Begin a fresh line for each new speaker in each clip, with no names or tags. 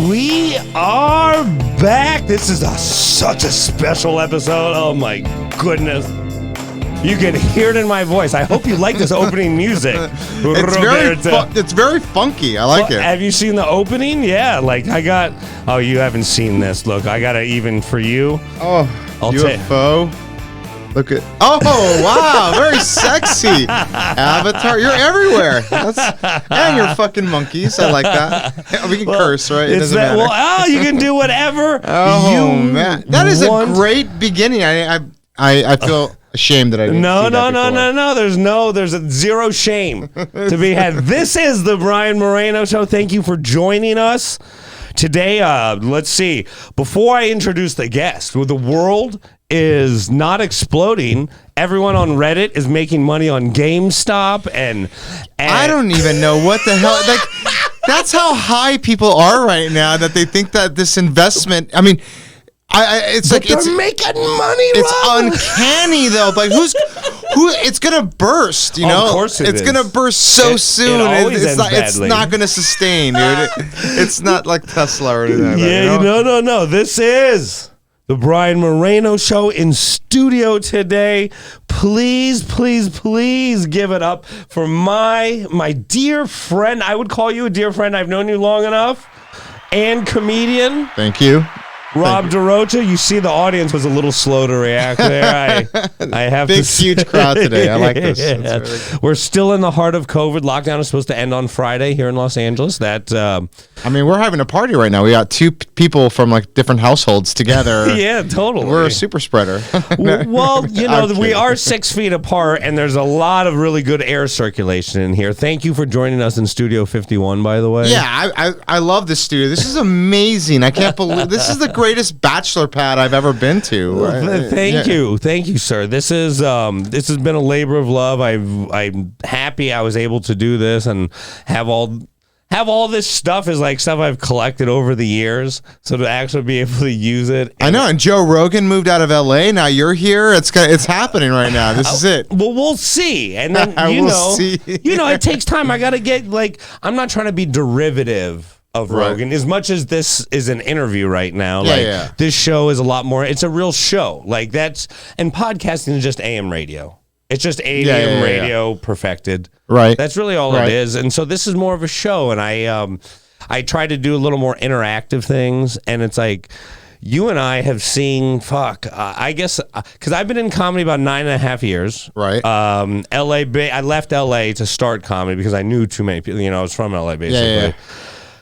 We are back. This is such a special episode. Oh my goodness. You can hear it in my voice. I hope you like this opening music.
It's very funky. I like it.
Have you seen the opening? Yeah, oh, you haven't seen this. Look, I got it even for you.
Oh, UFO. Look at. Oh, wow. Very sexy. Avatar. You're everywhere. And you're fucking monkeys. I like that. We can curse, right? It doesn't matter.
You can do whatever.
Man. That is a great beginning. I feel ashamed that I didn't see that
No. There's zero shame to be had. This is the Brian Moreno Show. Thank you for joining us today. Let's see. Before I introduce the guest, the world is not exploding. Everyone on Reddit is making money on GameStop, and
I don't even know what the hell. Like, that's how high people are right now. That they think that this investment. I mean. It's
making money.
It's uncanny though. Like who? It's gonna burst. You know,
of course
it's gonna burst so soon. It's not gonna sustain, dude. It's not like Tesla or anything. Like that, you know?
No. This is the Brian Moreno Show in studio today. Please give it up for my dear friend. I would call you a dear friend. I've known you long enough, and comedian.
Thank you.
Rob DaRocha, you see the audience was a little slow to react there. I have
big, huge crowd today. I like this. Yeah. Really cool.
We're still in the heart of COVID. Lockdown is supposed to end on Friday here in Los Angeles.
We're having a party right now. We got two people from like different households together.
Yeah, totally.
We're a super spreader.
Well, we are 6 feet apart, and there's a lot of really good air circulation in here. Thank you for joining us in Studio 51, by the way.
Yeah, I love this studio. This is amazing. I can't believe this is the greatest bachelor pad I've ever been to. Right?
Thank you, sir. This has been a labor of love. I'm happy I was able to do this and have all this stuff is like stuff I've collected over the years. So to actually be able to use it.
I know. And Joe Rogan moved out of LA. Now you're here. It's happening right now. This is it.
Well, we'll see. And then it takes time. I got to get I'm not trying to be derivative of Rogan, as much as this is an interview right now. This show is a lot more. It's a real show. And podcasting is just AM radio. It's just AM radio perfected.
Right.
That's really all it is. And so this is more of a show. And I try to do a little more interactive things. And it's like, you and I have seen, I guess, because I've been in comedy about 9.5 years.
Right.
I left LA to start comedy because I knew too many people. I was from LA basically. Yeah.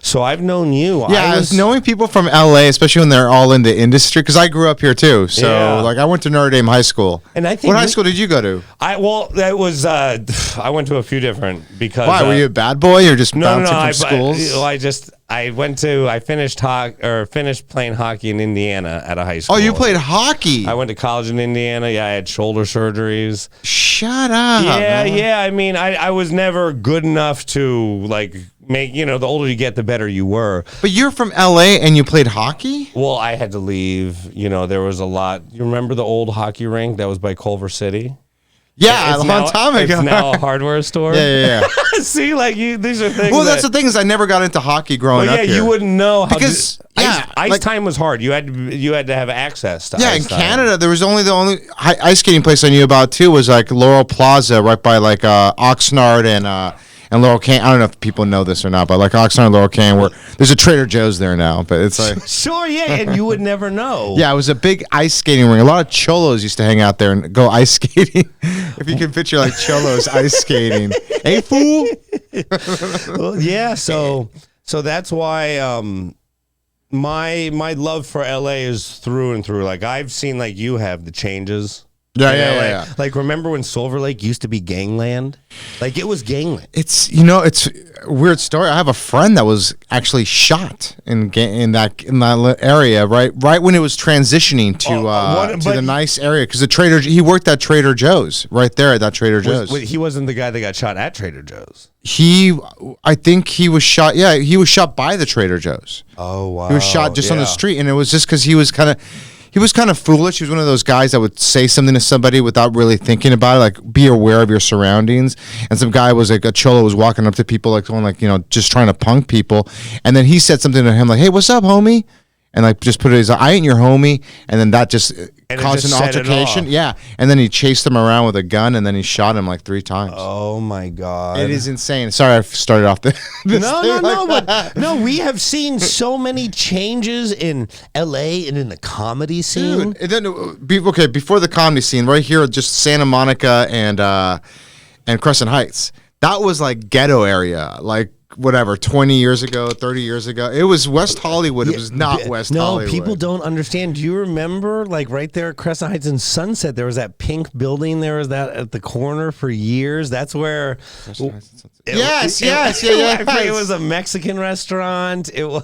So I've known you.
Yeah, I was knowing people from LA, especially when they're all in the industry, because I grew up here too. So, I went to Notre Dame High School.
And I think
what high school did you go to?
I went to a few different because.
Why were you a bad boy or just bouncing from schools?
I finished finished playing hockey in Indiana at a high school.
Oh, you played hockey?
I went to college in Indiana. Yeah, I had shoulder surgeries.
Shut up.
Yeah. I mean, I was never good enough to make, the older you get, the better you were.
But you're from LA and you played hockey?
Well, I had to leave. There was a lot. You remember the old hockey rink that was by Culver City?
Yeah, a long time ago.
It's now a hardware store.
Yeah.
See, these are things.
Well, that's the thing is I never got into hockey growing up here.
You wouldn't know how
because
ice time was hard. You had to have access to.
Yeah, in Canada, there was the only ice skating place I knew about too was Laurel Plaza, right by Oxnard and Laurel Canyon. I don't know if people know this or not, but Oxnard and Laurel Canyon, where there's a Trader Joe's there now. But it's
sure, and you would never know.
Yeah, it was a big ice skating ring. A lot of cholos used to hang out there and go ice skating. If you can picture cholos ice skating, hey fool.
Well, yeah. So that's why my love for LA is through and through. I've seen you have the changes.
Yeah.
Remember when Silver Lake used to be gangland? It was gangland.
It's it's a weird story. I have a friend that was actually shot in that area right when it was transitioning to the nice area because he worked at Trader Joe's right there at that Trader Joe's.
He wasn't the guy that got shot at Trader Joe's.
I think he was shot. Yeah, he was shot by the Trader Joe's.
Oh wow!
He was shot just on the street, and it was just because he was kind of. he was kind of foolish. He was one of those guys that would say something to somebody without really thinking about it, like be aware of your surroundings. And some guy was like a cholo was walking up to people like going like, just trying to punk people. And then he said something to him like, "Hey, what's up, homie?" And like just put it as, "I ain't your homie," and then that just caused an altercation. Yeah, and then he chased him around with a gun, and then he shot him like 3 times.
Oh my God,
it is insane. Sorry, I started off this.
No, we have seen so many changes in L.A. and in the comedy scene.
Dude, and then before the comedy scene, right here, just Santa Monica and Crescent Heights. That was like ghetto area, like. Whatever, 20 years ago, 30 years ago. It was West Hollywood. It was not West Hollywood.
No, people don't understand. Do you remember, like, right there at Crescent Heights and Sunset, there was that pink building. There was that at the corner for years. That's where...
Yes.
It was a Mexican restaurant. It was...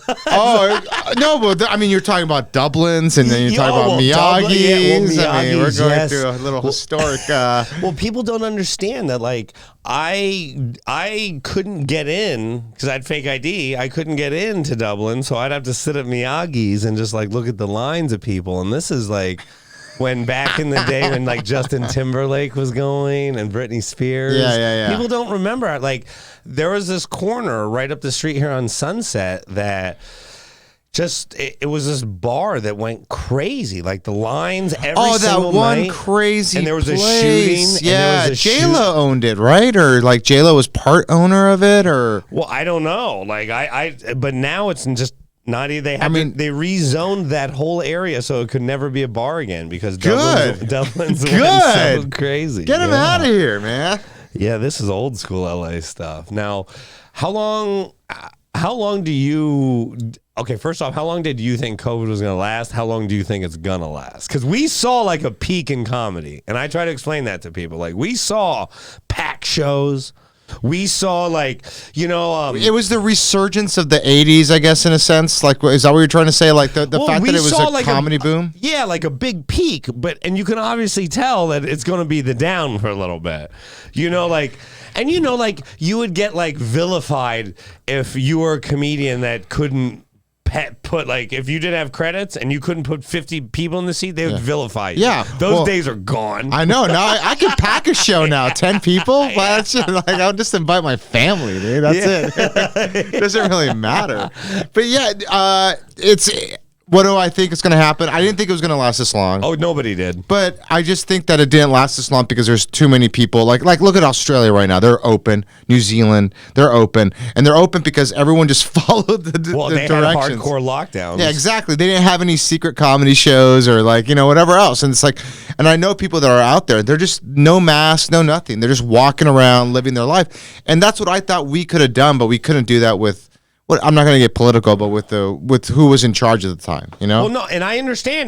no, but I mean, you're talking about Dublin's, and then you're talking about Miyagi's. I mean, we're going through a little historic...
Well, people don't understand that, like, I couldn't get in because I had fake ID. I couldn't get into Dublin, so I'd have to sit at Miyagi's and just like look at the lines of people. And this is like when back in the day when like Justin Timberlake was going and Britney Spears.
Yeah.
People don't remember. Like there was this corner right up the street here on Sunset that just it was this bar that went crazy, like the lines every single night.
Oh, that one crazy
and there was
place.
A shooting.
Yeah, J-Lo owned it, right? Or like J-Lo was part owner of it, or
well, I don't know. Like but now it's just not. They rezoned that whole area so it could never be a bar again because Dublin's went so crazy.
Get him out of here, man.
Yeah, this is old school LA stuff. Now, how long do you? Okay, first off, how long did you think COVID was going to last? How long do you think it's going to last? Because we saw like a peak in comedy, and I try to explain that to people. Like we saw packed shows. We saw like, it was
the resurgence of the 80s, I guess, in a sense. Like, is that what you're trying to say? Like the fact that it was a comedy boom?
Yeah, like a big peak. And you can obviously tell that it's going to be the down for a little bit. And you would get like vilified if you were a comedian that couldn't put like if you didn't have credits and you couldn't put 50 people in the seat, they would vilify you.
Yeah,
those days are gone.
I know. Now I can pack a show now, 10 people. But that's just, like I'll just invite my family, dude. That's it. It doesn't really matter. But yeah, it's. What do I think is going to happen? I didn't think it was going to last this long.
Oh, nobody did.
But I just think that it didn't last this long because there's too many people. Like look at Australia right now. They're open. New Zealand, they're open. And they're open because everyone just followed the
they
directions.
Had hardcore lockdowns.
Yeah, exactly. They didn't have any secret comedy shows or whatever else. And it's like, and I know people that are out there, they're just no mask, no nothing. They're just walking around, living their life. And that's what I thought we could have done, but we couldn't do that with... I'm not going to get political, but with who was in charge at the time,
Well, no, and I understand.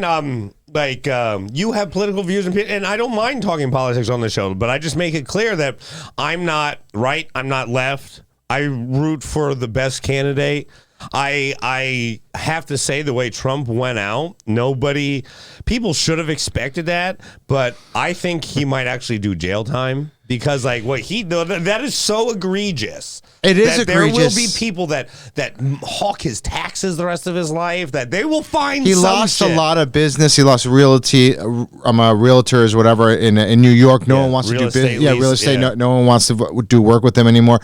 You have political views, and I don't mind talking politics on the show, but I just make it clear that I'm not right, I'm not left. I root for the best candidate. I have to say the way Trump went out, people should have expected that, but I think he might actually do jail time because that is so egregious.
It is egregious.
There will be people that hawk his taxes the rest of his life, that they will find
He lost a lot of business. He lost realtors, whatever, in New York. No one wants to do business. Yeah, real estate. Yeah. No one wants to do work with him anymore.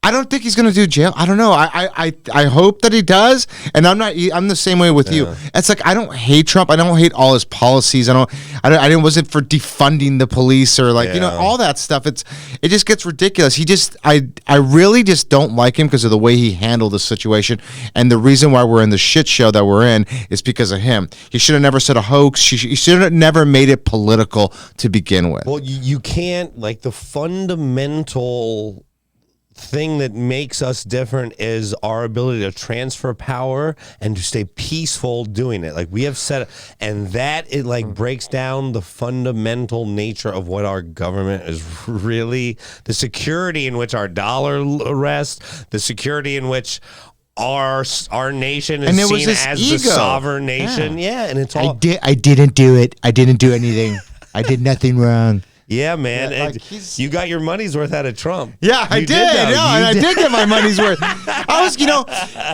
I don't think he's going to do jail. I don't know. I hope that he does. And I'm the same way with you. It's like I don't hate Trump. I don't hate all his policies. I wasn't for defunding the police or all that stuff. It just gets ridiculous. I really just don't like him because of the way he handled the situation. And the reason why we're in the shit show that we're in is because of him. He should have never said a hoax. He should have never made it political to begin with.
Well, you can't the fundamental thing that makes us different is our ability to transfer power and to stay peaceful doing it. Like we have said, and that it breaks down the fundamental nature of what our government is really, the security in which our dollar rests, the security in which our nation is seen as the sovereign nation. Yeah, and it's all
I didn't do it. I didn't do anything. I did nothing wrong.
Yeah, man. Yeah, like you got your money's worth out of Trump.
Yeah, I did. And I did get my money's worth. I was,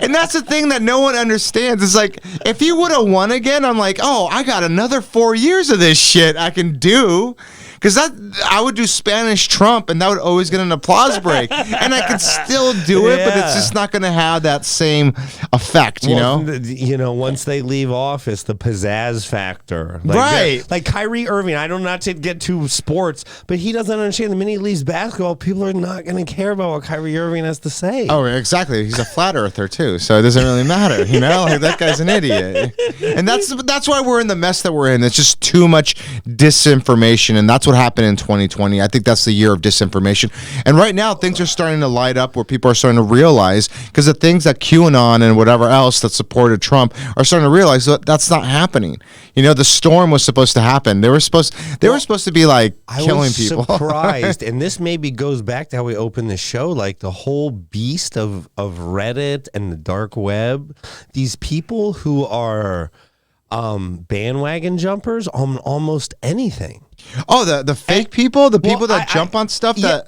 and that's the thing that no one understands. It's like, if he would have won again, I'm like, oh, I got another 4 years of this shit I can do. Because I would do Spanish Trump, and that would always get an applause break. And I could still do it, but it's just not going to have that same effect, you know?
Once they leave office, the pizzazz factor.
Right.
Like Kyrie Irving, I don't not to get to sports, but he doesn't understand the minute he leaves basketball, people are not going to care about what Kyrie Irving has to say.
Oh, exactly. He's a flat earther, too, so it doesn't really matter, Like, that guy's an idiot. And that's why we're in the mess that we're in. It's just too much disinformation, and that's what happened in 2020. I think that's the year of disinformation. And right now, things are starting to light up where people are starting to realize, because the things that QAnon and whatever else that supported Trump are starting to realize that that's not happening. The storm was supposed to happen. They were supposed to be like killing people.
I was surprised, and this maybe goes back to how we opened the show, like the whole beast of Reddit and the dark web. These people who are bandwagon jumpers on almost anything.
Oh, the fake people, the people that jump on stuff that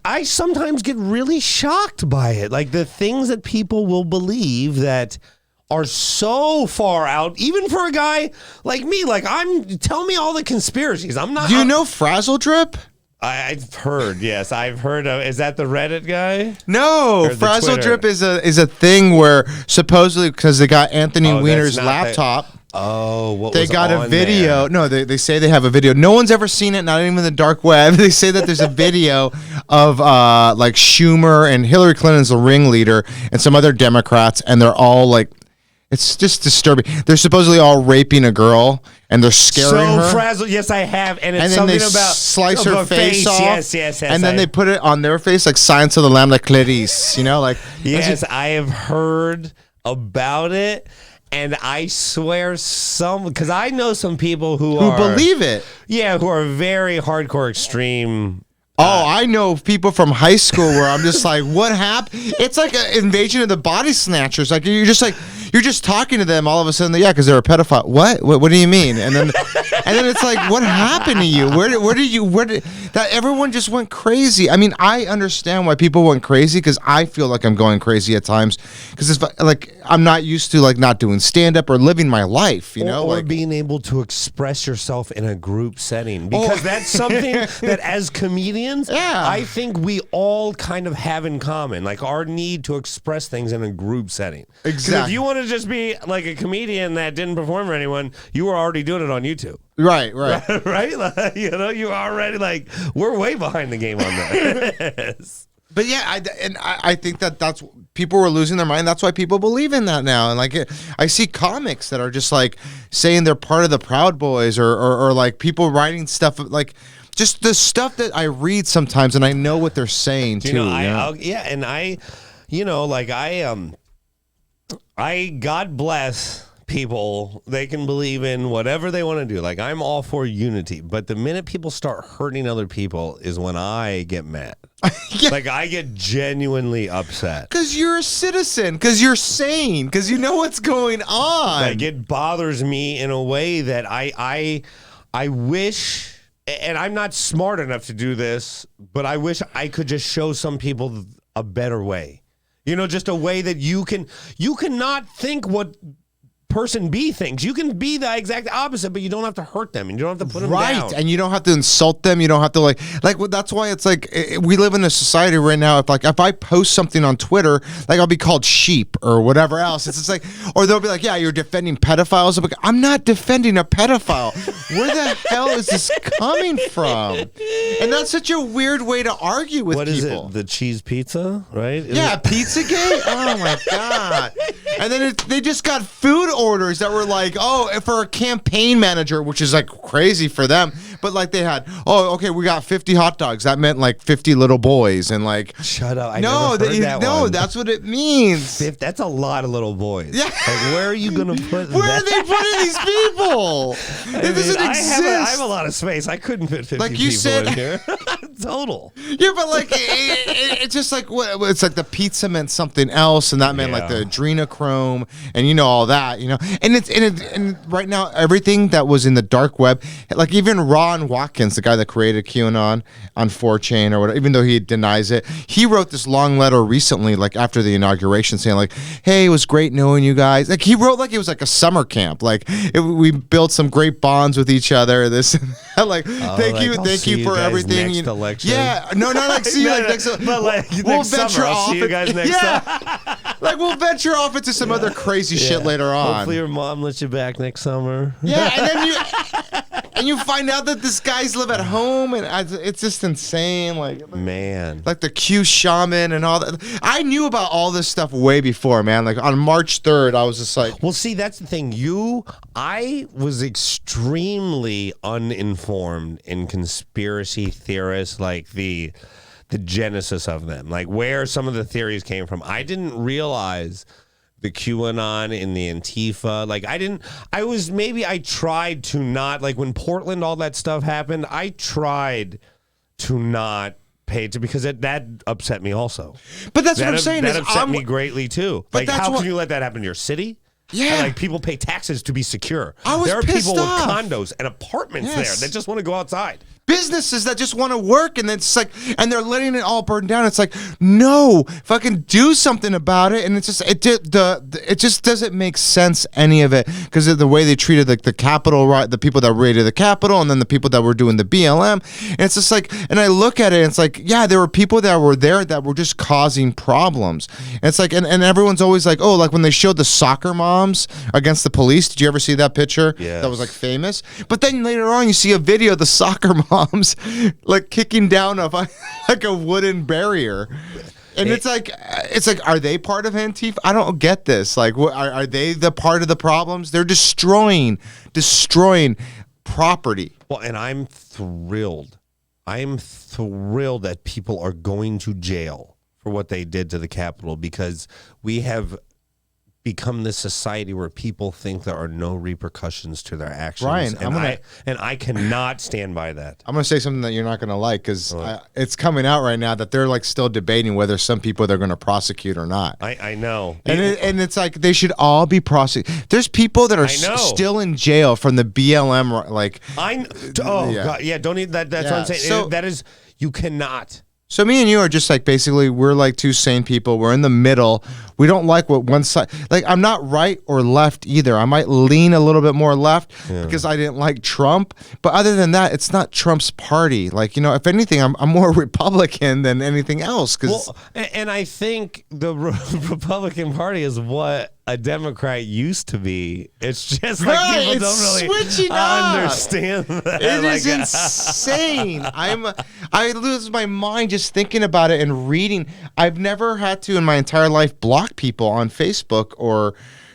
I sometimes get really shocked by it. Like the things that people will believe that are so far out, even for a guy like me. Like tell me all the conspiracies. I'm not.
Do you know Frazzle Drip?
I've heard, yes. I've heard of. Is that the Reddit guy?
No, Frazzle Drip is a thing where supposedly, because they got Anthony Weiner's laptop.
They
got a video. There? No, they say they have a video. No one's ever seen it, not even the dark web. They say that there's a video of like Schumer and Hillary Clinton's the ringleader and some other Democrats, and they're all like, it's just disturbing. They're supposedly all raping a girl, and they're scaring her.
Frazzled, yes, I have. And it's
then
something
they
about
slice her face off.
Yes.
And then they put it on their face like Silence of the Lamb, like Clarice, like.
Yes, I have heard about it. And I swear because I know some people who
believe it.
Yeah, who are very hardcore extreme.
I know people from high school where I'm just like, what happened? It's like an invasion of the body snatchers. Like you're just talking to them all of a sudden. Yeah, because they're a pedophile. What do you mean? And then it's like, what happened to you? Where did that everyone just went crazy? I mean, I understand why people went crazy, because I feel like I'm going crazy at times, because it's like I'm not used to like not doing stand up or living my life, or
like being able to express yourself in a group setting, because that's something that as comedians. I think we all kind of have in common, like our need to express things in a group setting.
Exactly.
If you want to just be like a comedian that didn't perform for anyone, you were already doing it on YouTube.
Right.
Right? Like, you already like, we're way behind the game on that.
But yeah, I think that's people were losing their mind. That's why people believe in that now. And like I see comics that are just like saying they're part of the Proud Boys, or like people writing stuff like. Just the stuff that I read sometimes, and I know what they're saying too.
God bless people. They can believe in whatever they want to do. Like, I'm all for unity, but the minute people start hurting other people is when I get mad. Like, I get genuinely upset.
Because you're a citizen, because you're sane, because you know what's going on.
Like, it bothers me in a way that I wish. And I'm not smart enough to do this, but I wish I could just show some people a better way. Just a way that you cannot think what person B thinks. You can be the exact opposite, but you don't have to hurt them, and you don't have to put them down.
Right, and you don't have to insult them. You don't have to like that's why it's like we live in a society right now. If I post something on Twitter, like I'll be called sheep or whatever else. It's just like, or they'll be like, yeah, you're defending pedophiles. I'm like, I'm not defending a pedophile. Where the hell is this coming from? And that's such a weird way to argue with people.
What is it? The cheese pizza, right?
Yeah, Pizzagate. Oh my god! And then they just got food orders that were like, for a campaign manager, which is like crazy for them, but like they had, we got 50 hot dogs. That meant like 50 little boys, and like,
shut up. No,
that's what it means.
That's a lot of little boys.
Yeah.
Like, where are you gonna put?
Where are they putting these people? It doesn't exist.
I have a lot of space. I couldn't fit 50
like you
people
said,
in here. total.
Yeah, but like it's just like it's like the pizza meant something else, and that meant like the adrenochrome, and all that, and right now everything that was in the dark web, like even Ron Watkins, the guy that created QAnon on 4chan or whatever, even though he denies it, he wrote this long letter recently, like after the inauguration, saying like, "Hey, it was great knowing you guys." Like he wrote like it was like a summer camp, like we built some great bonds with each other. This, like, thank you for everything.
Next election.
Yeah, no, not like see you like next.
But like
we'll
next summer, I'll see you guys next time.
Like we'll venture off into some other crazy shit later on.
Hopefully your mom lets you back next summer.
Yeah, and then you find out that these guys live at home, and it's just insane. Like
man,
like the Q shaman and all that. I knew about all this stuff way before, man. Like on March 3rd, I was just like,
well, see, that's the thing. I was extremely uninformed in conspiracy theorists, like the genesis of them, like where some of the theories came from. I didn't realize the QAnon and the Antifa. Like I tried to not, like when Portland, all that stuff happened, I tried to not pay to, because that upset me also.
But that's what I'm saying.
That upset me greatly too. Like how can you let that happen in your city?
Yeah.
And like people pay taxes to be secure.
There are
people
off.
with condos and apartments there that just want to go outside.
Businesses that just want to work, and it's like, and they're letting it all burn down. It's like, no, fucking do something about it. And it's just it just doesn't make sense, any of it, because of the way they treated like the Capitol, right? The people that raided the Capitol, and then the people that were doing the BLM. And it's just like, and I look at it, and it's like, yeah, there were people that were there that were just causing problems. And it's like, and everyone's always like, oh, like when they showed the soccer moms against the police. Did you ever see that picture?
Yeah.
That was like famous. But then later on, you see a video of the soccer moms like kicking down like a wooden barrier, and it's like, are they part of Antifa? I don't get this. Like, are they the part of the problems? They're destroying property.
Well, and I'm thrilled that people are going to jail for what they did to the Capitol, because we have become this society where people think there are no repercussions to their actions.
Brian,
I cannot stand by that.
I'm going to say something that you're not going to like, because it's coming out right now that they're like still debating whether some people they're going to prosecute or not.
I know.
And it's like they should all be prosecuted. There's people that are still in jail from the BLM. Like
God, yeah, don't need that. That's what I'm saying.
So,
that is, you cannot.
So me and you are just like, basically, we're like two sane people. We're in the middle. We don't like what one side, like I'm not right or left either. I might lean a little bit more left because I didn't like Trump. But other than that, it's not Trump's party. Like, if anything, I'm more Republican than anything else.
And I think the Republican Party is what a Democrat used to be. It's just like people don't really understand that.
It is insane. I lose my mind just thinking about it and reading. I've never had to in my entire life block people on Facebook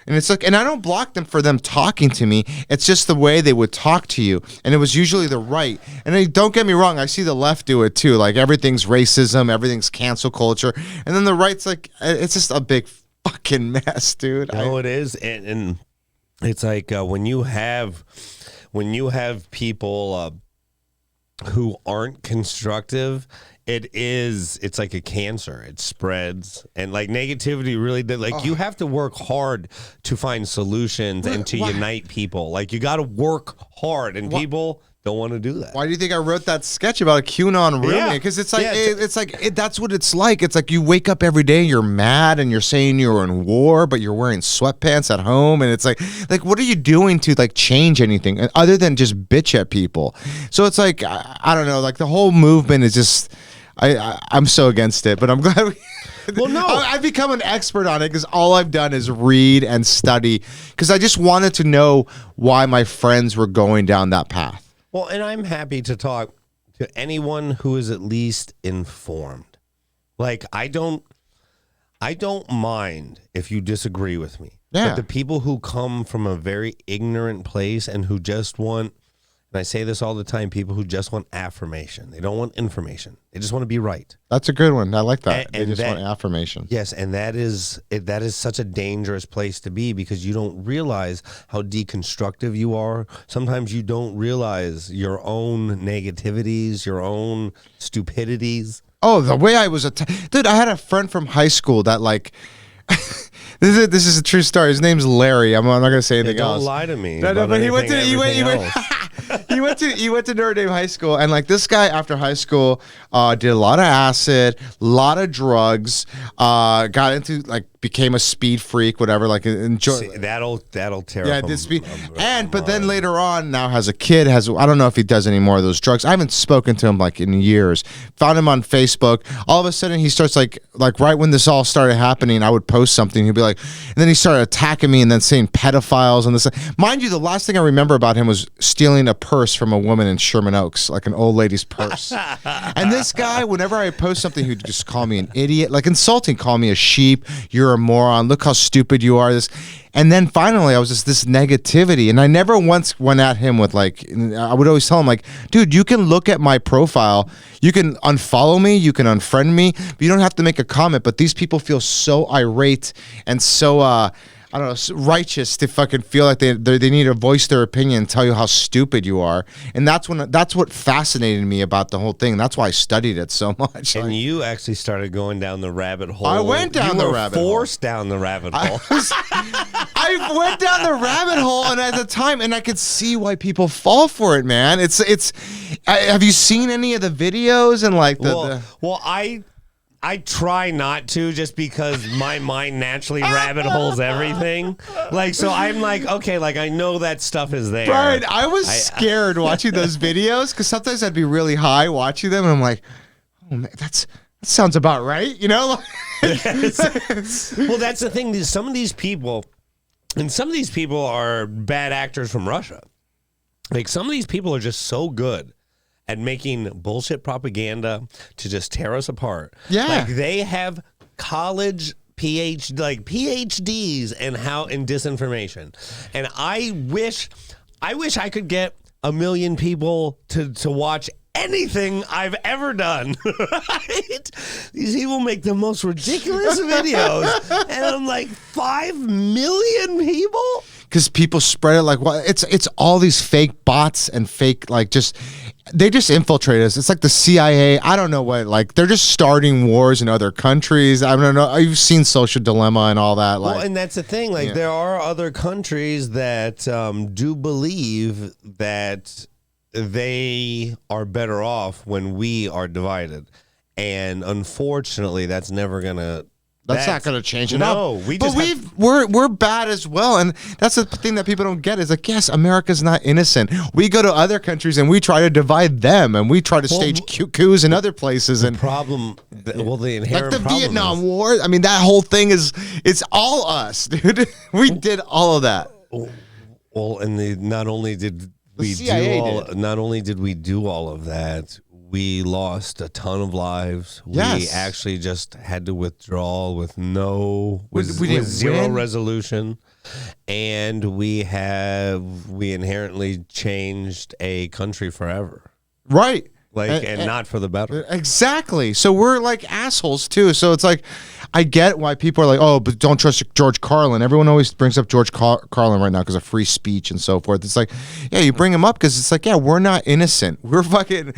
and it's like, and I don't block them for them talking to me. It's just the way they would talk to you. And it was usually the right. And don't get me wrong, I see the left do it too. Like everything's racism, everything's cancel culture. And then the right's like, it's just a big fucking mess, dude.
No, it is. And it's like when you have people who aren't constructive, it's like a cancer. It spreads, and like negativity really did. Like you have to work hard to find solutions and to unite people. Like you got to work hard, and people don't want to do that.
Why do you think I wrote that sketch about a QAnon roommate? Because it's like, that's what it's like. It's like you wake up every day, you're mad, and you're saying you're in war, but you're wearing sweatpants at home, and it's like what are you doing to like change anything other than just bitch at people? So it's like I don't know. Like the whole movement is just. I'm so against it, but I'm glad
well, no.
I've become an expert on it because all I've done is read and study because I just wanted to know why my friends were going down that path.
Well, and I'm happy to talk to anyone who is at least informed. Like I don't mind if you disagree with me.
Yeah.
But the people who come from a very ignorant place and who just want, I say this all the time, people who just want affirmation. They don't want information. They just want to be right.
That's a good one. I like that.
And
they just want affirmation.
Yes, and that is such a dangerous place to be because you don't realize how deconstructive you are. Sometimes you don't realize your own negativities, your own stupidities.
Oh, the way I was dude, I had a friend from high school that like this is a true story. His name's Larry. I'm not gonna say anything else.
Don't lie to me.
No, but he went to Notre Dame High School, and like this guy after high school did a lot of acid, a lot of drugs, got into like became a speed freak, whatever. Like enjoy
that'll tear.
Yeah, did speed, but then later on now has a kid. I don't know if he does any more of those drugs. I haven't spoken to him like in years. Found him on Facebook. All of a sudden he starts like right when this all started happening, I would post something. He'd be like, and then he started attacking me and then saying pedophiles and this. Mind you, the last thing I remember about him was stealing a purse from a woman in Sherman Oaks, like an old lady's purse. And this guy, whenever I post something, he'd just call me an idiot, like insulting, call me a sheep. You're a moron. Look how stupid you are. And then finally, I was just this negativity, and I never once went at him with like. I would always tell him like, dude, you can look at my profile, you can unfollow me, you can unfriend me, but you don't have to make a comment. But these people feel so irate and so I don't know, righteous to fucking feel like they need to voice their opinion and tell you how stupid you are. And that's what fascinated me about the whole thing. That's why I studied it so much.
And you actually started going down the rabbit hole.
I went down the rabbit hole.
You were forced down the rabbit hole.
I went down the rabbit hole, and at the time, and I could see why people fall for it, man. Have you seen any of the videos and like
I try not to just because my mind naturally rabbit holes everything. Like, so I'm like, okay, like I know that stuff is there.
Right. I was scared watching those videos because sometimes I'd be really high watching them and I'm like, oh man, that sounds about right. You know?
Yes. Well, that's the thing. Some of these people are bad actors from Russia. Like some of these people are just so good at making bullshit propaganda to just tear us apart.
Yeah.
Like they have college PhDs in disinformation. And I wish I could get 1 million people to watch anything I've ever done. Right? These people make the most ridiculous videos. And I'm like, 5 million people?
Because people spread it like it's all these fake bots and fake they just infiltrate us. It's like the CIA. I don't know what, like they're just starting wars in other countries. I don't know. You've seen Social Dilemma and all that.
Well, and that's the thing. Like there are other countries that do believe that they are better off when we are divided, and unfortunately, that's never gonna.
That's not going to change it.
No,
we're bad as well, and that's the thing that people don't get is like, yes, America's not innocent. We go to other countries and we try to divide them, and we try to stage coups in other places. And
the inherent
like the Vietnam War. I mean, that whole thing it's all us, dude. We did all of that.
Well, and not only did we do all of that. We lost a ton of lives.
Yes.
We actually just had to withdraw with zero resolution, and we inherently changed a country forever.
Right.
And not for the better.
Exactly. So we're like assholes too. So it's like, I get why people are like, oh, but don't trust George Carlin. Everyone always brings up George Carlin right now because of free speech and so forth. It's like, yeah, you bring him up because it's like, yeah, we're not innocent. We're like in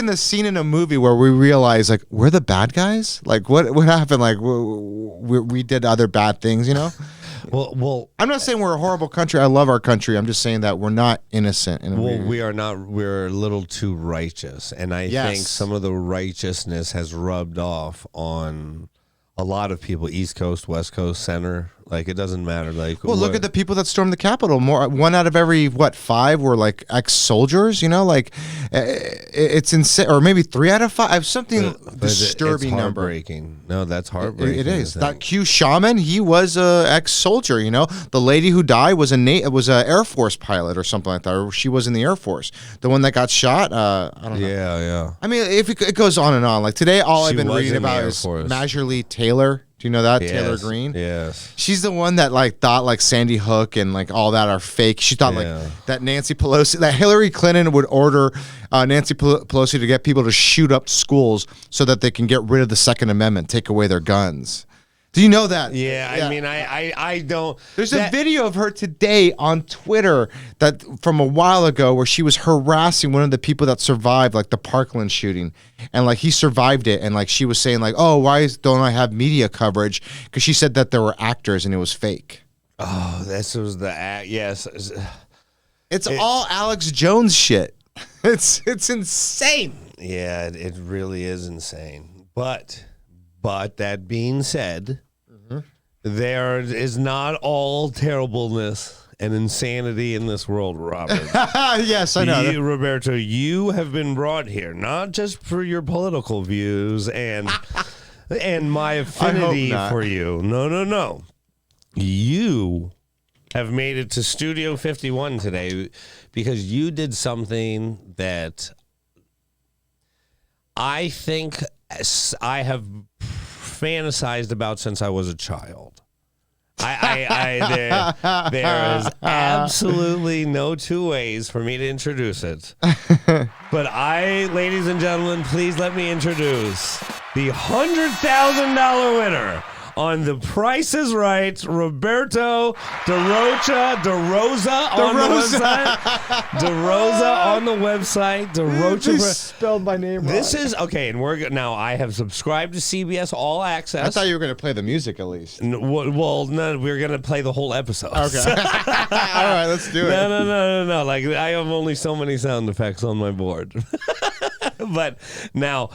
the scene in a movie where we realize like we're the bad guys. Like what happened? Like we did other bad things, you know?
Well,
I'm not saying we're a horrible country. I love our country. I'm just saying that we're not innocent. And
we are not. We're a little too righteous, and I think some of the righteousness has rubbed off on a lot of people. East Coast, West Coast, center. Like it doesn't matter. Like,
well, look at the people that stormed the Capitol. One out of every 5 were like ex-soldiers. You know, like it's insane. Or maybe 3 out of 5. Something disturbing
it's
number.
Heartbreaking. No, that's heartbreaking.
It is. That Q Shaman, he was a ex-soldier. You know, the lady who died was a Air Force pilot or something like that. Or she was in the Air Force. The one that got shot. I don't know.
Yeah.
I mean, if it goes on and on. Like today, I've been reading about is Marjorie Taylor. Do Do you know that?
Yes,
Taylor Greene?
Yes.
She's the one that like thought like Sandy Hook and like all that are fake. She thought like that Nancy Pelosi, that Hillary Clinton would order Nancy Pelosi to get people to shoot up schools so that they can get rid of the Second Amendment, take away their guns. Do you know that?
Yeah, I mean, I don't.
There's a video of her today on Twitter that from a while ago where she was harassing one of the people that survived like the Parkland shooting, and like he survived it, and like she was saying like, oh, don't I have media coverage? Because she said that there were actors and it was fake.
Oh, this was the yes.
It's all Alex Jones shit. It's insane.
Yeah, it really is insane. But that being said. There is not all terribleness and insanity in this world, Robert.
Yes, I know.
Roberto, you have been brought here not just for your political views and my affinity for you. No. You have made it to Studio 51 today because you did something that I think I have fantasized about since I was a child. There is absolutely no two ways for me to introduce it. But ladies and gentlemen, please let me introduce the $100,000 winner on The Price is Right, Roberto DaRocha, DaRocha on the website. DaRocha on the website. DaRocha.
You spelled my name wrong.
This is, okay, and now I have subscribed to CBS All Access.
I thought you were going to play the music at least.
Well, no, we're going to play the whole episode.
Okay. All right, let's do it.
No. Like, I have only so many sound effects on my board. But now,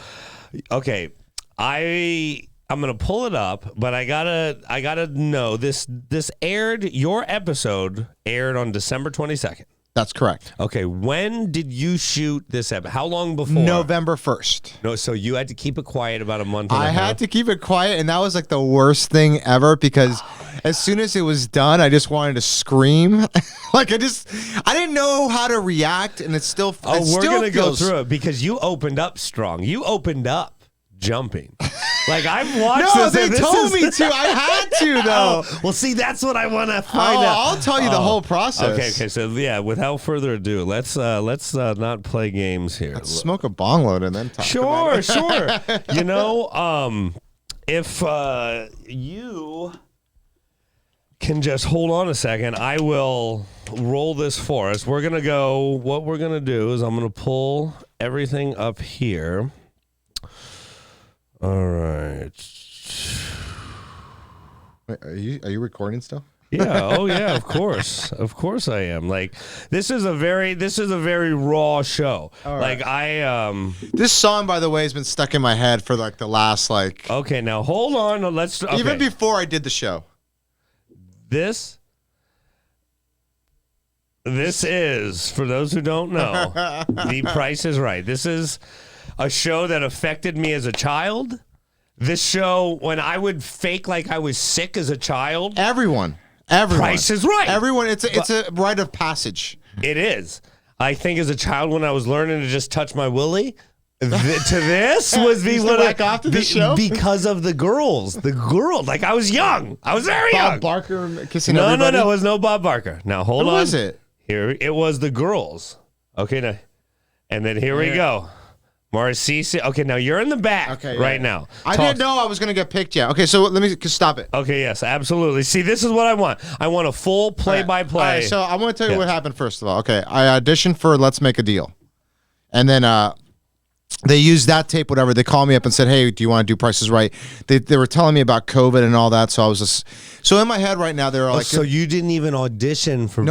okay, I'm gonna pull it up, but I gotta know this your episode aired on December 22nd.
That's correct.
Okay, when did you shoot this episode? How long before?
November 1st.
No, so you had to keep it quiet about a month.
I had to keep it quiet, and that was like the worst thing ever because as soon as it was done, I just wanted to scream. Like I didn't know how to react, and it's still.
We're gonna go through it because you opened up strong. You opened up jumping. Like I've watched
no,
this.
they told me to. I had to though.
Well, see, that's what I want to find out.
I'll tell you the whole process.
Okay. So yeah, without further ado, let's not play games here.
Let's smoke a bong load and then talk.
Sure. You know, if you can just hold on a second, I will roll this for us. We're gonna go. What we're gonna do is I'm gonna pull everything up here. All right.
Wait, are you recording still?
Yeah. Oh yeah. Of course I am. Like this is a very raw show.
Right.
Like
This song, by the way, has been stuck in my head for like the last like.
Okay, now hold on. Okay.
Even before I did the show.
This is, for those who don't know, The Price is Right. This is a show that affected me as a child. This show, when I would fake like I was sick as a child.
Everyone.
Price is Right.
Everyone. It's a rite of passage.
It is. I think as a child when I was learning to just touch my willy, to this was
the show?
Because of the girls. The girls. Like I was young. I was very young.
Bob Barker kissing everybody?
No. It was no Bob Barker. Now hold on.
Who was it?
Here it was the girls. Okay, now, and then here we go. Marcisi. Okay, now you're in the back now.
I didn't know I was going to get picked yet. Okay, so let me stop it.
Okay, yes, absolutely. See, this is what I want. I want a full play-by-play.
All right, so I want to tell you what happened first of all. Okay, I auditioned for Let's Make a Deal. And then they used that tape, whatever. They called me up and said, hey, do you want to do Price is Right? They were telling me about COVID and all that, so I was just... So in my head right now, they're like...
So you didn't even audition for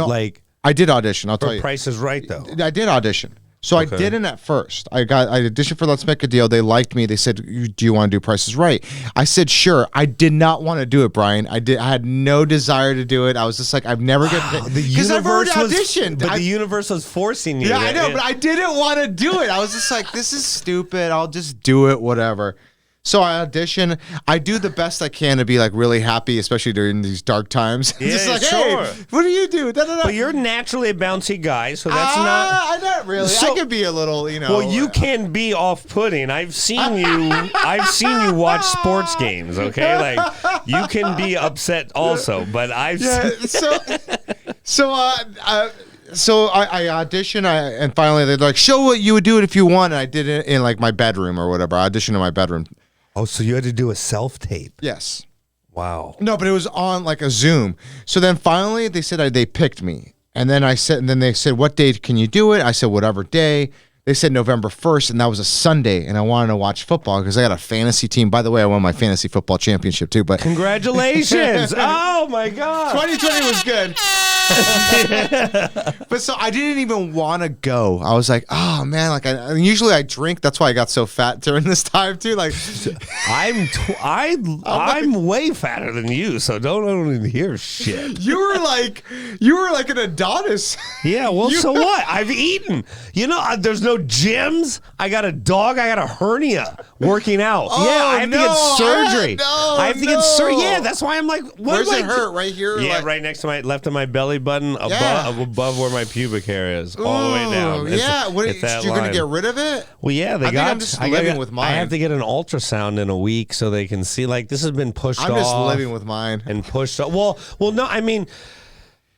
I did audition, I'll tell you.
Price is Right, though.
I did audition. So I didn't at first. I auditioned for Let's Make a Deal. They liked me. They said, do you want to do Price is Right? I said, sure. I did not want to do it, Brian. I had no desire to do it. I was just like, I've never get because I've already auditioned.
But the universe was forcing you.
Yeah, I know, but I didn't want to do it. I was just like, this is stupid. I'll just do it, whatever. So I audition. I do the best I can to be like really happy, especially during these dark times.
Yeah,
just like,
sure.
Hey, what do you do?
But you're naturally a bouncy guy, so that's not.
I'm not really. I could be a little,
Well, you can be off-putting. I've seen you. I've seen you watch sports games. Okay, like You can be upset also, but I've
So I auditioned, and finally they're like, show what you would do it if you won. And I did it in like my bedroom or whatever. I auditioned in my bedroom.
Oh, so you had to do a self-tape?
Yes.
Wow.
No, but it was on like a Zoom. So then finally they said they picked me. And then they said, what day can you do it? I said, whatever day. They said November 1st, and that was a Sunday, and I wanted to watch football because I got a fantasy team. By the way, I won my fantasy football championship too. But
congratulations! Oh my God,
2020 was good. But so I didn't even want to go. I was like, oh man, like usually I drink. That's why I got so fat during this time too. Like,
I'm way fatter than you, so don't even hear shit.
You were like an Adonis.
Yeah, well, so what? I've eaten. You know, there's no gyms. I got a dog. I got a hernia working out.
Oh,
yeah, I have to get surgery. I have to get surgery. Yeah, that's why I'm like, what
where's it hurt? Right here?
Yeah,
like,
right next to my left of my belly button, above where my pubic hair is, all the way down.
Yeah, you're gonna get rid of it?
Well, yeah,
I'm just living with mine.
I have to get an ultrasound in a week so they can see. Like, this has been pushed off.
I'm just living with mine
and pushed off. Well, no, I mean.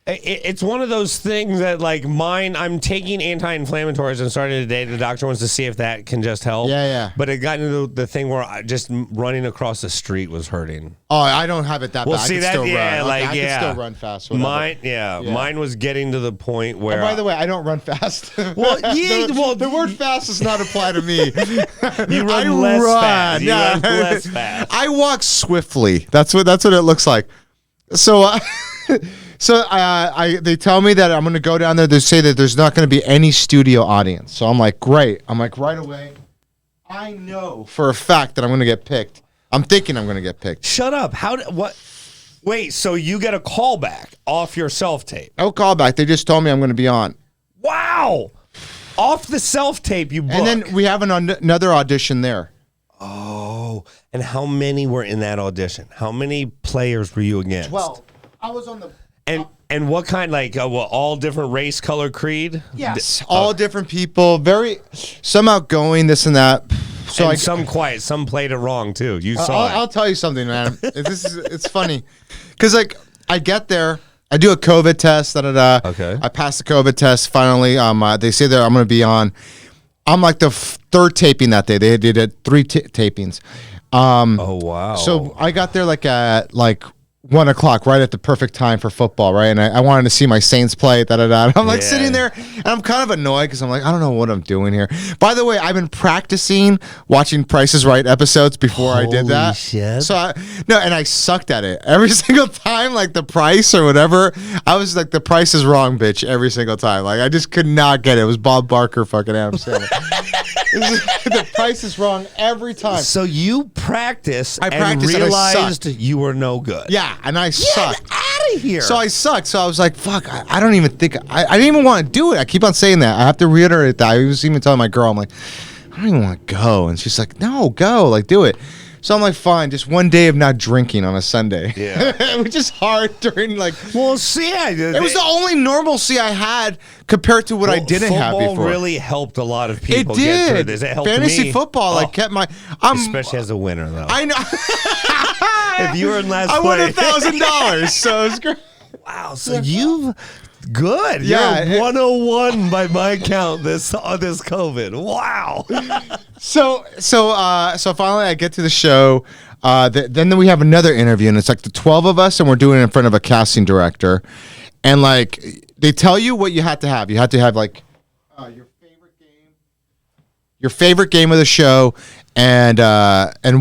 It's one of those things that, like, mine, I'm taking anti-inflammatories and starting today. The doctor wants to see if that can just help.
Yeah.
But it got into the thing where just running across the street was hurting.
Oh, I don't have it that bad.
See,
I can still run.
Like,
I can still run fast.
Mine was getting to the point where.
And by the way, I don't run fast.
Well,
the word fast does not apply to me.
You run less fast. You run less fast.
I walk swiftly. That's what it looks like. So. They tell me that I'm going to go down there. They say that there's not going to be any studio audience. So I'm like, great. I'm like, right away, I know for a fact that I'm going to get picked. I'm thinking I'm going to get picked.
Shut up. What? Wait, so you get a call back off your self-tape?
No call back. They just told me I'm going to be on.
Wow. Off the self-tape you book.
And then we have another audition there.
Oh. And how many were in that audition? How many players were you against?
12. I was on the...
And what kind, like, all different race, color, creed?
Yes, all different people. Some outgoing, this and that.
So some quiet. Some played it wrong too. You saw it.
I'll tell you something, man. It's funny, because like I get there, I do a COVID test.
Okay.
I pass the COVID test. Finally, they say that I'm going to be on. I'm like the third taping that day. They did 3 tapings.
Oh wow.
So I got there like at 1 o'clock, right at the perfect time for football, right? And I wanted to see my Saints play, I'm like sitting there, and I'm kind of annoyed because I'm like, I don't know what I'm doing here. By the way, I've been practicing watching Price is Right episodes before I did that.
Shit.
So I sucked at it every single time, like the price or whatever. I was like, the price is wrong, bitch, every single time. Like I just could not get it. It was Bob Barker, fucking Adam Sandler. The price is wrong every time.
So you practiced and realized you were no good.
Yeah. And I sucked.
Get out of here.
So I sucked. So I was like, fuck, I don't even think, I didn't even want to do it. I keep on saying that. I have to reiterate that. I was even telling my girl, I'm like, I don't even want to go. And she's like, no, go, like, do it. So I'm like, fine, just one day of not drinking on a Sunday.
Yeah.
Which is hard during like...
Well, see,
it was the only normalcy I had compared to what I didn't have before.
Football really helped a lot of people
get through
this. It helped
Fantasy football, like, kept my...
especially as a winner, though.
I know.
If you were in last
place... I won $1,000, so it's great.
Wow, so you've... Good.
Yeah.
You're 101 by my count this COVID. Wow.
So finally I get to the show. Then we have another interview, and it's like the 12 of us, and we're doing it in front of a casting director. And like they tell you what you have to have. You have to have like your favorite game of the show, and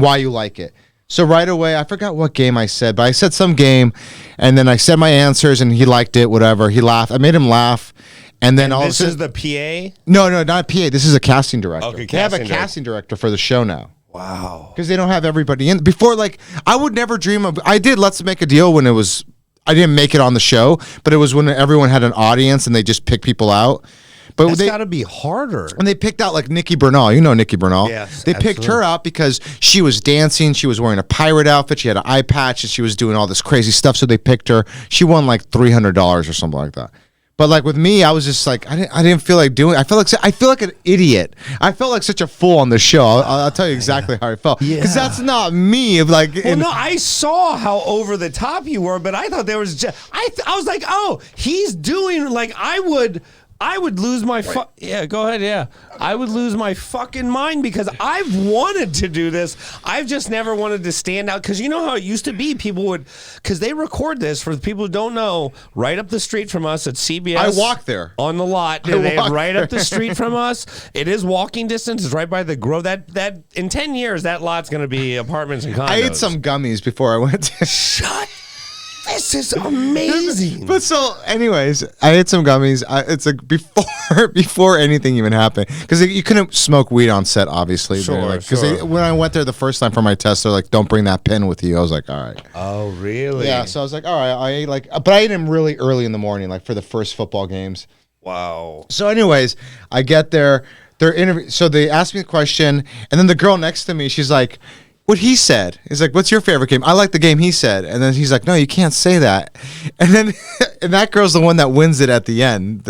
why you like it. So right away, I forgot what game I said, but I said some game, and then I said my answers, and he liked it, whatever. He laughed. I made him laugh. And then
this is the PA?
No, not PA. This is a casting director.
Okay,
they have a casting director for the show now.
Wow.
Because they don't have everybody in. Before, like, I would never dream of... I did Let's Make a Deal when it was... I didn't make it on the show, but it was when everyone had an audience, and they just pick people out. But
that's got to be harder.
And they picked out like Nikki Bernal. You know Nikki Bernal.
Yes,
they picked her out because she was dancing. She was wearing a pirate outfit. She had an eye patch, and she was doing all this crazy stuff. So they picked her. She won like $300 or something like that. But like with me, I was just like I didn't feel like doing. I feel like an idiot. I felt like such a fool on the show. I'll tell you exactly how I felt because that's not me. Like,
no, I saw how over the top you were, but I thought there was just I was like, oh, he's doing like I would lose my yeah. Go ahead, yeah. I would lose my fucking mind because I've wanted to do this. I've just never wanted to stand out because you know how it used to be. People would because they record this for the people who don't know. Right up the street from us at CBS.
I walk there
on the lot. Right up the street from us. It is walking distance. It's right by the Grove. That in 10 years that lot's going to be apartments and condos.
I ate some gummies before I went.
Shut. This is amazing.
But so, anyways, I ate some gummies. It's like before anything even happened, because you couldn't smoke weed on set, obviously.
Sure.
Because when I went there the first time for my test, they're like, "Don't bring that pen with you." I was like, "All right."
Oh, really?
Yeah. So I was like, "All right." I ate but I ate them really early in the morning, like for the first football games.
Wow.
So, anyways, I get there. So they asked me the question, and then the girl next to me, she's like, what he said. He's like, what's your favorite game? I like the game he said. And then he's like, no, you can't say that. And then and that girl's the one that wins it at the end.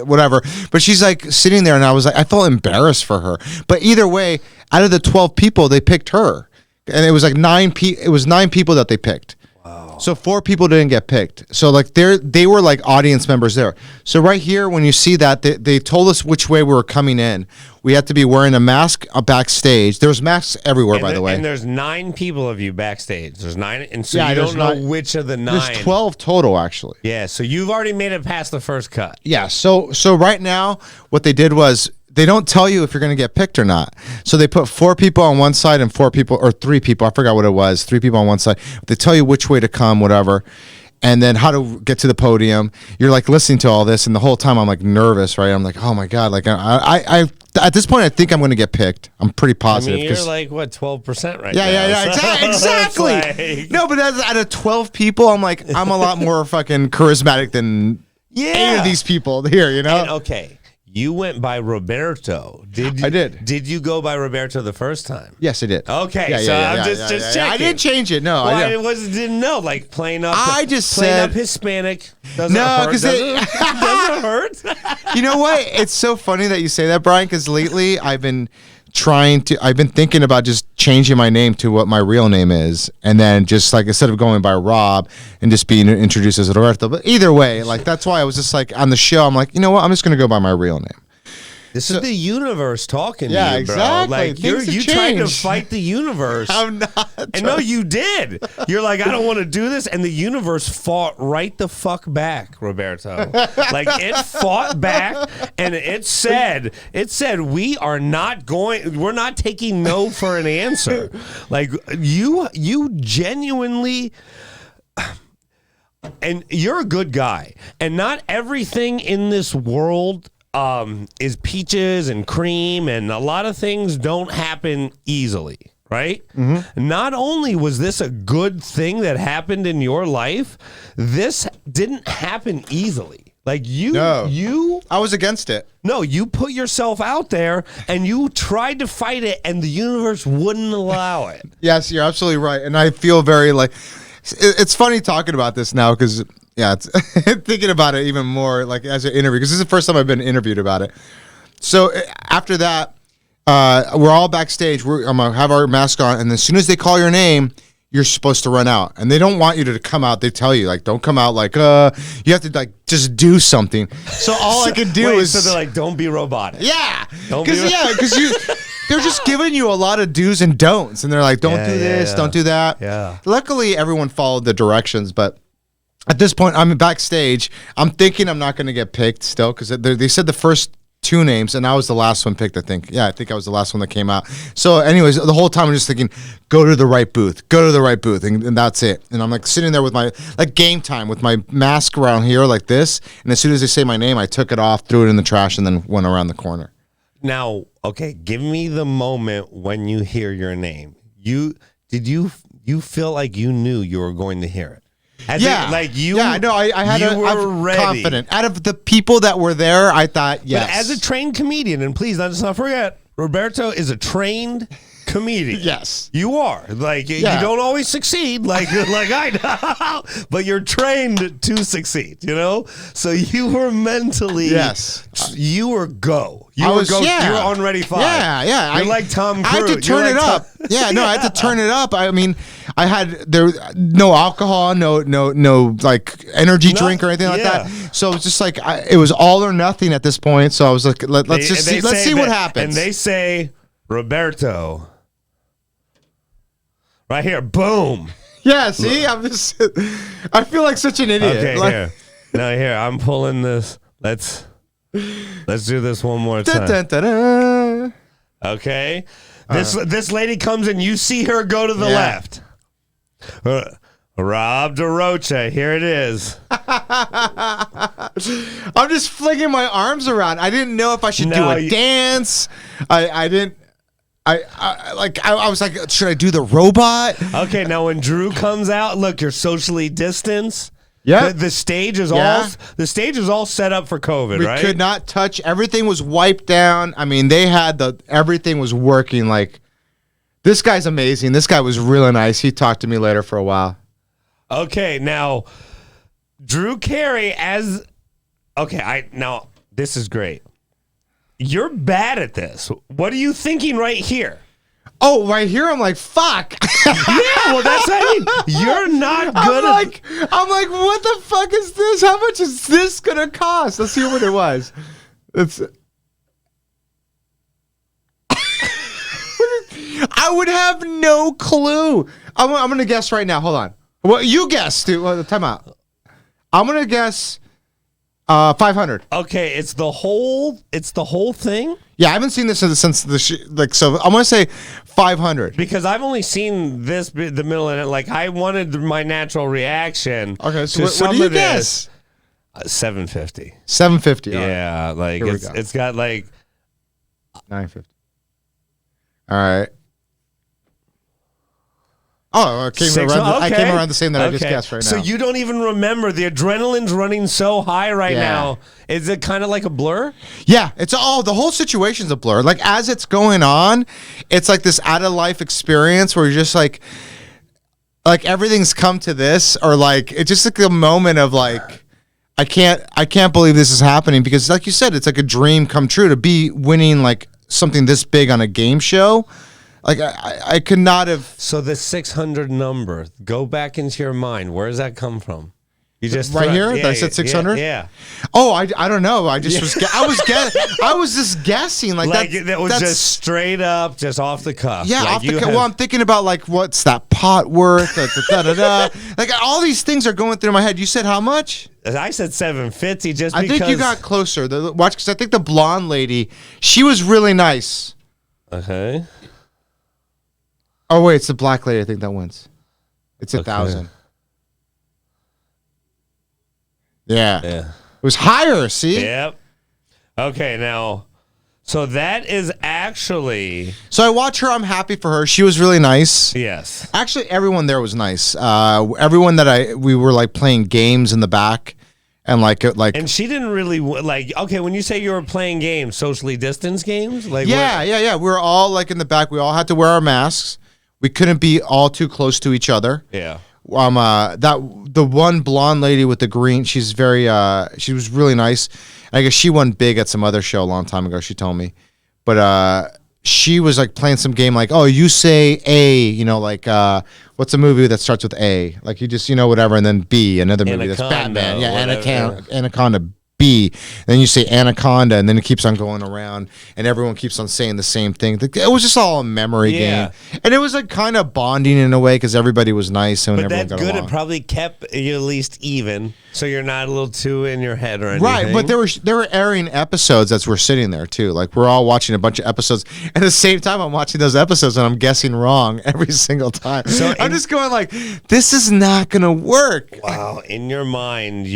Whatever. But she's like sitting there and I felt embarrassed for her. But either way, out of the 12 people, they picked her. And it was like 9 people that they picked. Wow. So 4 people didn't get picked. So like they were like audience members there. So right here, when you see that, they told us which way we were coming in. We had to be wearing a mask backstage. There was masks everywhere, by the way.
And there's 9 people of you backstage. There's 9, and so you don't know which of the 9.
There's 12 total, actually.
Yeah, so you've already made it past the first cut.
Yeah, so right now, what they did was they don't tell you if you're going to get picked or not. So they put 4 people on one side and 4 people, or 3 people. I forgot what it was. 3 people on one side. They tell you which way to come, whatever. And then how to get to the podium. You're like listening to all this, and the whole time I'm like nervous, right? I'm like, oh my God, like I at this point I think I'm going to get picked. I'm pretty positive.
I mean, you're like what 12% right
now.
Yeah,
exactly.
Like...
No, but out of 12 people, I'm like I'm a lot more fucking charismatic than 8 of these people here, you know?
And, okay. You went by Roberto.
I did.
Did you go by Roberto the first time?
Yes, I did.
Okay, I'm just checking.
I didn't change it. No,
didn't know. Like playing up.
Playing
up Hispanic. Doesn't hurt. Doesn't it hurt?
You know what? It's so funny that you say that, Brian. Because lately I've been thinking about just changing my name to what my real name is, and then just like instead of going by Rob and just being introduced as Roberto. But either way, like that's why I was just like on the show, I'm like, you know what, I'm just gonna go by my real name.
This is the universe talking to you, bro.
Exactly.
Like you tried to fight the universe.
I'm not.
And no, you did. You're like, I don't want to do this, and the universe fought right the fuck back, Roberto. Like it fought back, and it said, we're not taking no for an answer. Like you genuinely. And you're a good guy, and not everything in this world is peaches and cream, and a lot of things don't happen easily, right? Mm-hmm. Not only was this a good thing that happened in your life, this didn't happen easily. Like
I was against it.
No, you put yourself out there and you tried to fight it, and the universe wouldn't allow it.
Yes, you're absolutely right, and I feel very like it's funny talking about this now because. Yeah, it's thinking about it even more like as an interview because this is the first time I've been interviewed about it. So after that, we're all backstage. I'm gonna have our mask on, and as soon as they call your name, you're supposed to run out. And they don't want you to come out. They tell you like, don't come out. Like, you have to like just do something. So all I can do is
so they're like, don't be robotic.
Yeah, because they're just giving you a lot of do's and don'ts, and they're like, don't do this, don't do that.
Yeah.
Luckily, everyone followed the directions, but. At this point, I'm backstage. I'm thinking I'm not going to get picked still because they said the first 2 names, and I was the last one picked, I think. Yeah, I think I was the last one that came out. So anyways, the whole time I'm just thinking, go to the right booth, and that's it. And I'm like sitting there with my, like game time, with my mask around here like this, and as soon as they say my name, I took it off, threw it in the trash, and then went around the corner.
Now, okay, give me the moment when you hear your name. You feel like you knew you were going to hear it? I
I'm
ready.
Confident. Out of the people that were there, I thought, yes.
But as a trained comedian, and please let's not forget, Roberto is a trained comedian.
Yes.
You are. Like, you don't always succeed, like I know, but you're trained to succeed, you know? So you were mentally, you were go. You were on Ready 5.
Yeah.
You're like Tom Cruise.
I had to turn it up. I had to turn it up. I mean, I had no alcohol, no like energy drink or anything like that. So it's just like it was all or nothing at this point. So I was like, let's see what happens.
And they say Roberto, right here, boom.
Yeah, see, I feel like such an idiot.
Okay,
like,
here, I'm pulling this. Let's do this one more time.
Dun, dun, dun, dun.
Okay, this lady comes in. You see her go to the left. Rob DaRocha, here it is.
I'm just flinging my arms around. I didn't know if I should do a dance. I didn't. I was like, should I do the robot?
Okay, now when Drew comes out, look, you're socially distanced.
Yeah,
the stage is all set up for COVID.
We
right?
could not touch. Everything was wiped down. I mean, they had everything was working. Like, this guy's amazing. This guy was really nice. He talked to me later for a while.
Okay, now Drew Carey now this is great. You're bad at this. What are you thinking right here?
Oh, right here, I'm like, fuck.
Yeah, well, that's how you're not good
I'm like, what the fuck is this? How much is this gonna cost? Let's see what it was. I would have no clue. I'm gonna guess right now. Hold on. Well, you guess, dude. Time out. I'm gonna guess 500.
Okay, it's the whole thing.
Yeah, I haven't seen this since so I'm gonna say 500
because I've only seen the middle of it. Like, I wanted my natural reaction.
Okay, so what do you guess?
750.
750.
Yeah, like it's got like
950. All right. Oh, I came around the same that I just guessed right now.
So you don't even remember. The adrenaline's running so high right now. Is it kind of like a blur?
Yeah, the whole situation's a blur. Like, as it's going on, it's like this out of life experience where you're just like everything's come to this, or like it's just like a moment of like, I can't believe this is happening, because like you said, it's like a dream come true to be winning like something this big on a game show. Like, I could not have.
So the 600 number, go back into your mind. Where does that come from? You just
right here. I said 600.
Yeah.
Oh, I don't know. I just was. I was just guessing. Like
that was just straight up, just off the cuff.
Yeah, off the cuff. Well, I'm thinking about like, what's that pot worth? Like, all these things are going through my head. You said how much?
I said 750. Just
I think you got closer. Watch, because I think the blonde lady, she was really nice.
Okay.
Oh wait, it's the black lady. I think that wins. It's 1,000. Yeah. It was higher. See.
Yep. Okay, now, so that is actually.
So I watch her. I'm happy for her. She was really nice.
Yes.
Actually, everyone there was nice. Everyone that we were like playing games in the back. And and
she didn't really like. Okay, when you say you were playing games, socially distanced games, like
yeah. We were all like in the back. We all had to wear our masks. We couldn't be all too close to each other.
Yeah.
The one blonde lady with the green, she was really nice. I guess she won big at some other show a long time ago. She told me, but she was like playing some game like, oh, you say A, like what's a movie that starts with A? Like, you just whatever, and then B, another movie that's Batman. Yeah, Anaconda. B, then you say Anaconda, and then it keeps on going around, and everyone keeps on saying the same thing. It was just all a memory game, and it was like kind of bonding in a way because everybody was nice and everyone got along.
It probably kept you at least even, so you're not a little too in your head or anything.
Right, but there were airing episodes as we're sitting there too. Like, we're all watching a bunch of episodes at the same time. I'm watching those episodes and I'm guessing wrong every single time. So I'm just going like, this is not gonna work.
Wow, in your mind,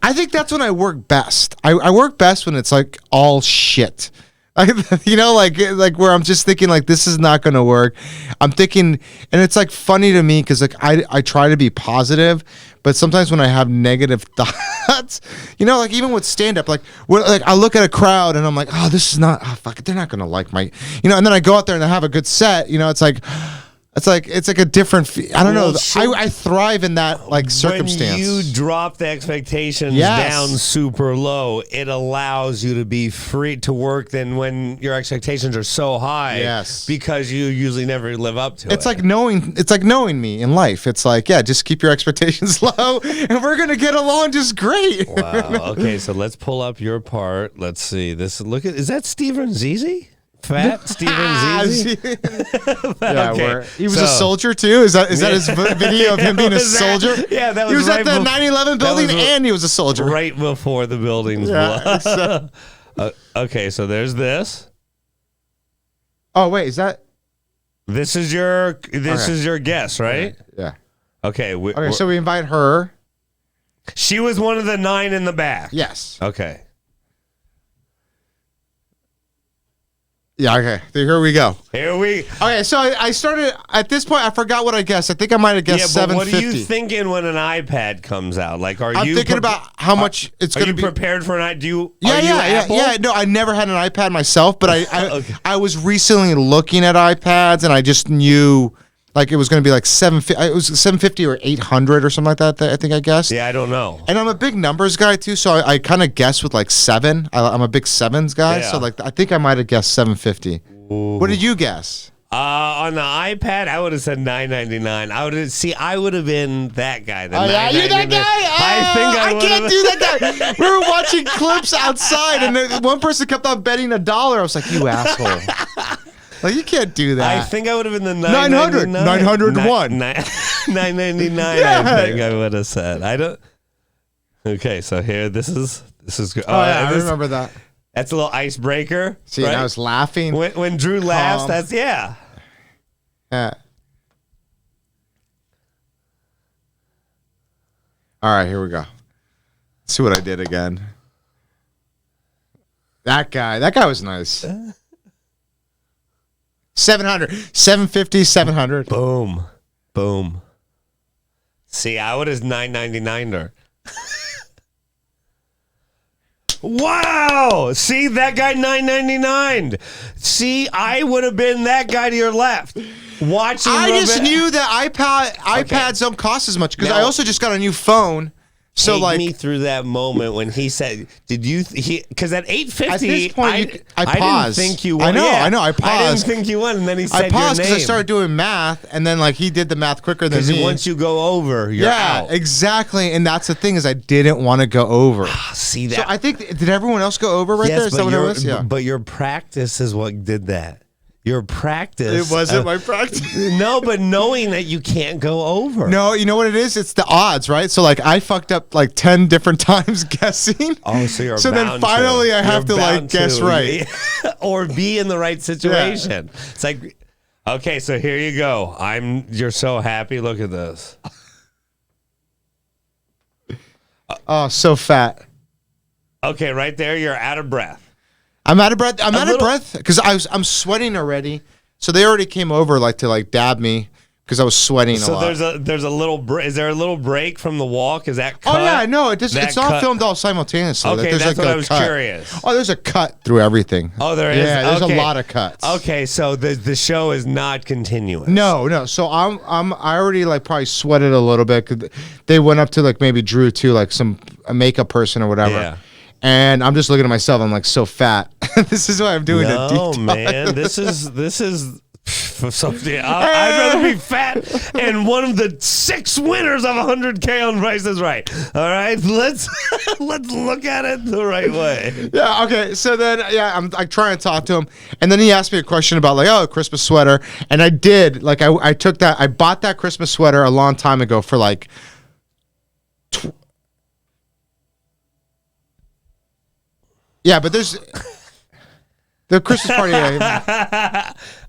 I
think that's when I work best. I work best when it's like all shit. You know, like where I'm just thinking like this is not going to work. I'm thinking, and it's like funny to me because like I try to be positive, but sometimes when I have negative thoughts, you know, like even with stand up, like I look at a crowd and I'm like, oh, this is not, oh, fuck it, they're not going to like my, you know, and then I go out there and I have a good set, you know, it's like a different. I don't know. I thrive in that like circumstance.
When you drop the expectations down super low, it allows you to be free to work than when your expectations are so high.
Yes,
because you usually never live up to it.
It's like knowing me in life. It's like, yeah, just keep your expectations low, and we're gonna get along just great.
Wow. Okay, so let's pull up your part. Let's see. Is that Steven Zizi? Fat Steven Zizi?
Yeah, he was a soldier too. Is that his video of him being a soldier?
Yeah, that was.
He was at the 9/11 building and he was a soldier
right before the buildings blew. Okay, so there's this.
Oh wait, is that?
This is your guess, right?
Yeah.
Okay.
So we invite her.
She was one of the 9 in the back.
Yes.
Okay.
Yeah, okay. Here we go.
Okay,
so I started, at this point, I forgot what I guessed. I think I might have guessed 750.
What are you thinking when an iPad comes out? Like,
I'm thinking about how much it's going to be.
Are you prepared for an iPad?
Yeah. No, I never had an iPad myself, but I was recently looking at iPads, and I just knew, like, it was going to be like 750. It was 750 or 800 or something like that, I think I guessed.
Yeah, I don't know.
And I'm a big numbers guy too, so I kind of guess with like 7. I'm a big sevens guy, so like I think I might have guessed 750. Ooh. What did you guess?
On the iPad, I would have said $9.99. I would have been that guy.
Oh yeah, you that guy? I can't do that guy. We were watching clips outside, and one person kept on betting $1. I was like, you asshole. Like, you can't do that.
I think I would have been the
900. 901.
$9.99, yeah. I think I would have said. I don't. Okay, so here, this is good.
I remember that.
That's a little icebreaker.
See, right? And I was laughing.
When Drew laughs, that's, yeah.
All right, here we go. Let's see what I did again. That guy was nice. 700, 750, 700.
Boom. See, I would have $9.99 her. Wow! See, that guy $9.99. See, I would have been that guy to your left. Watching.
I just knew that iPads don't cost as much because I also just got a new phone. So
take me through that moment when he said, "Did you?" Because at 8:50,
at this point, I
I
paused.
didn't think you won.
I know. I paused.
I didn't think you won, and then he said,
I paused
because
I started doing math, and then like he did the math quicker than me.
Once you go over, you're out.
Exactly. And that's the thing is, I didn't want to go over.
See that?
So I think did everyone else go over right there? Is that what it was? Yeah.
But your practice is what did that. Your practice.
It wasn't my practice.
No, but knowing that you can't go over.
No, you know what it is? It's the odds, right? So like I fucked up like 10 different times gussing.
Oh, so you're
so then finally I have to like guess right.
Or be in the right situation. Yeah. It's like, okay, so here you go. You're so happy. Look at this.
Oh, so fat.
Okay, right there, you're out of breath.
I'm out of breath. I'm out of breath because I'm sweating already. So they already came over like to like dab me because I was sweating a lot.
So there's a little break. Is there a little break from the walk? Is that cut?
Oh yeah, no, it's all filmed all simultaneously.
Okay,
there's
that's
like
what I was curious.
Oh, there's a cut through everything.
Oh, there is.
Yeah, there's a lot of cuts.
Okay, so the show is not continuous.
No. So I already like probably sweated a little bit. 'Cause they went up to like maybe Drew too, like a makeup person or whatever.
Yeah.
And I'm just looking at myself. I'm like so fat. This is why I'm doing a deep dive.
Man, this is something. I'd rather be fat and one of the 6 winners of 100K on Price is Right. All right, let's look at it the right way.
Yeah. Okay. So then, I'm like trying to talk to him, and then he asked me a question about like, a Christmas sweater, and I did. Like, I took that. I bought that Christmas sweater a long time ago for like. Yeah, but there's the Christmas party.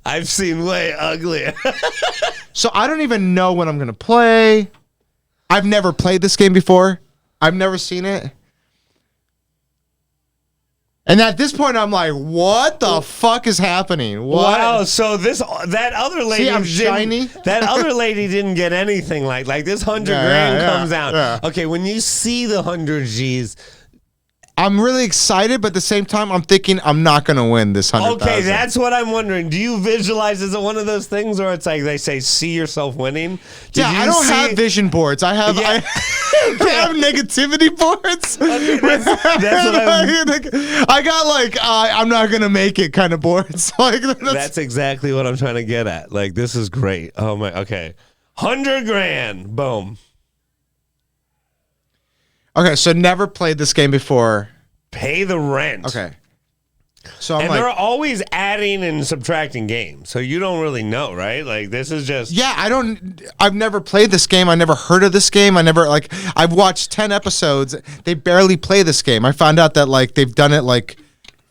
I've seen way uglier.
So I don't even know when I'm going to play. I've never played this game before. I've never seen it. And at this point, I'm like, what the fuck is happening? What?
Wow, so that other lady,
see, I'm shiny.
That other lady didn't get anything like this 100 grand comes out. Yeah. Okay, when you see the 100 G's,
I'm really excited, but at the same time, I'm thinking I'm not going to win this 100,000.
Okay, that's what I'm wondering. Do you visualize, is it one of those things where it's like they say, see yourself winning?
I don't have vision boards. I have I have negativity boards. Okay, that's what I got like, I'm not going to make it kind of boards. Like
that's exactly what I'm trying to get at. Like, this is great. Oh, my, okay. 100 grand. Boom.
Okay, so never played this game before.
Pay the rent.
Okay. So
and they're always adding and subtracting games, so you don't really know, right? Like, this is just...
Yeah, I've never played this game. I never heard of this game. I've watched 10 episodes. They barely play this game. I found out that, like, they've done it, like,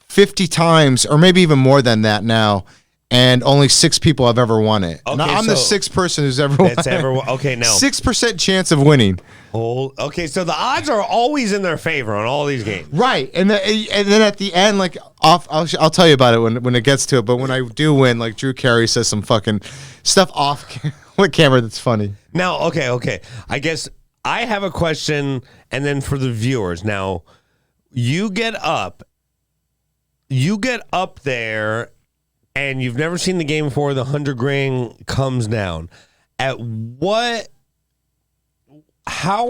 50 times, or maybe even more than that now. And only 6 people have ever won it. Okay, I'm the 6th person who's ever won it.
Okay, now
6% chance of winning.
Okay, so the odds are always in their favor on all these games.
Right, and then at the end, like I'll tell you about it when it gets to it. But when I do win, like Drew Carey says some fucking stuff off camera that's funny.
Now, okay, I guess I have a question, and then for the viewers, now you get up there. And you've never seen the game before, the 100 grand comes down. How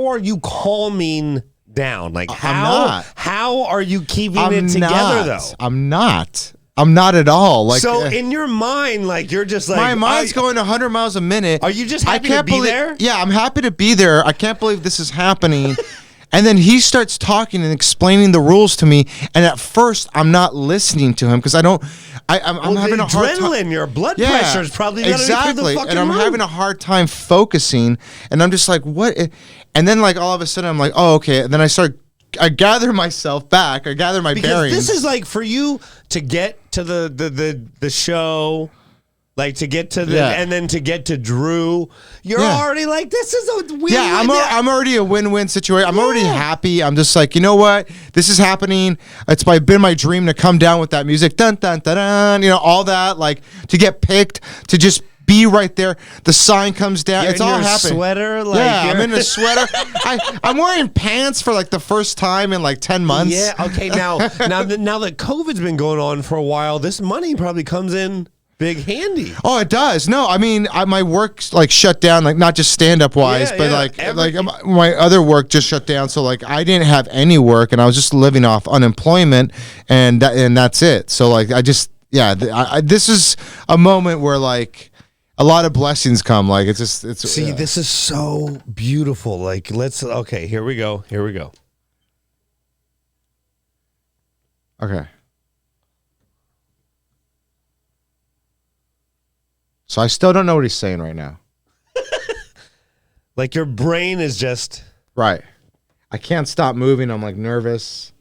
are you calming down? Like, how are you keeping it together, though?
I'm not at all. Like,
so in your mind, like, you're just like,
my mind's going 100 miles a minute.
Are you just happy to be there?
Yeah, I'm happy to be there. I can't believe this is happening. And then he starts talking and explaining the rules to me. And at first, I'm not listening to him because I'm having a hard time.
Adrenaline, your blood pressure is probably
exactly. And I'm having a hard time focusing. And I'm just like, what? And then, like, all of a sudden, I'm like, oh, okay. And then I gather myself back. I gather my bearings.
This is like for you to get to the show. Like, to get to and then to get to Drew, you're already like, this is a win.
Yeah, I'm already a win-win situation. I'm already happy. I'm just like, you know what? This is happening. It's been my dream to come down with that music. Dun, dun, dun, dun. You know, all that. Like, to get picked, to just be right there. The sign comes down. It's all happening.
Sweater?
Like, yeah, I'm in a sweater. I'm wearing pants for, like, the first time in, like, 10 months.
Yeah, okay. Now that COVID's been going on for a while, this money probably comes in big handy.
Oh, it does. No, I mean, my work's like shut down, like not just stand-up wise, but like my other work just shut down. So like I didn't have any work, and I was just living off unemployment, and that's it. So like this is a moment where like a lot of blessings come. Like it's
this is so beautiful. Like here we go.
Okay. So I still don't know what he's saying right now.
Like your brain is just...
Right. I can't stop moving. I'm like nervous.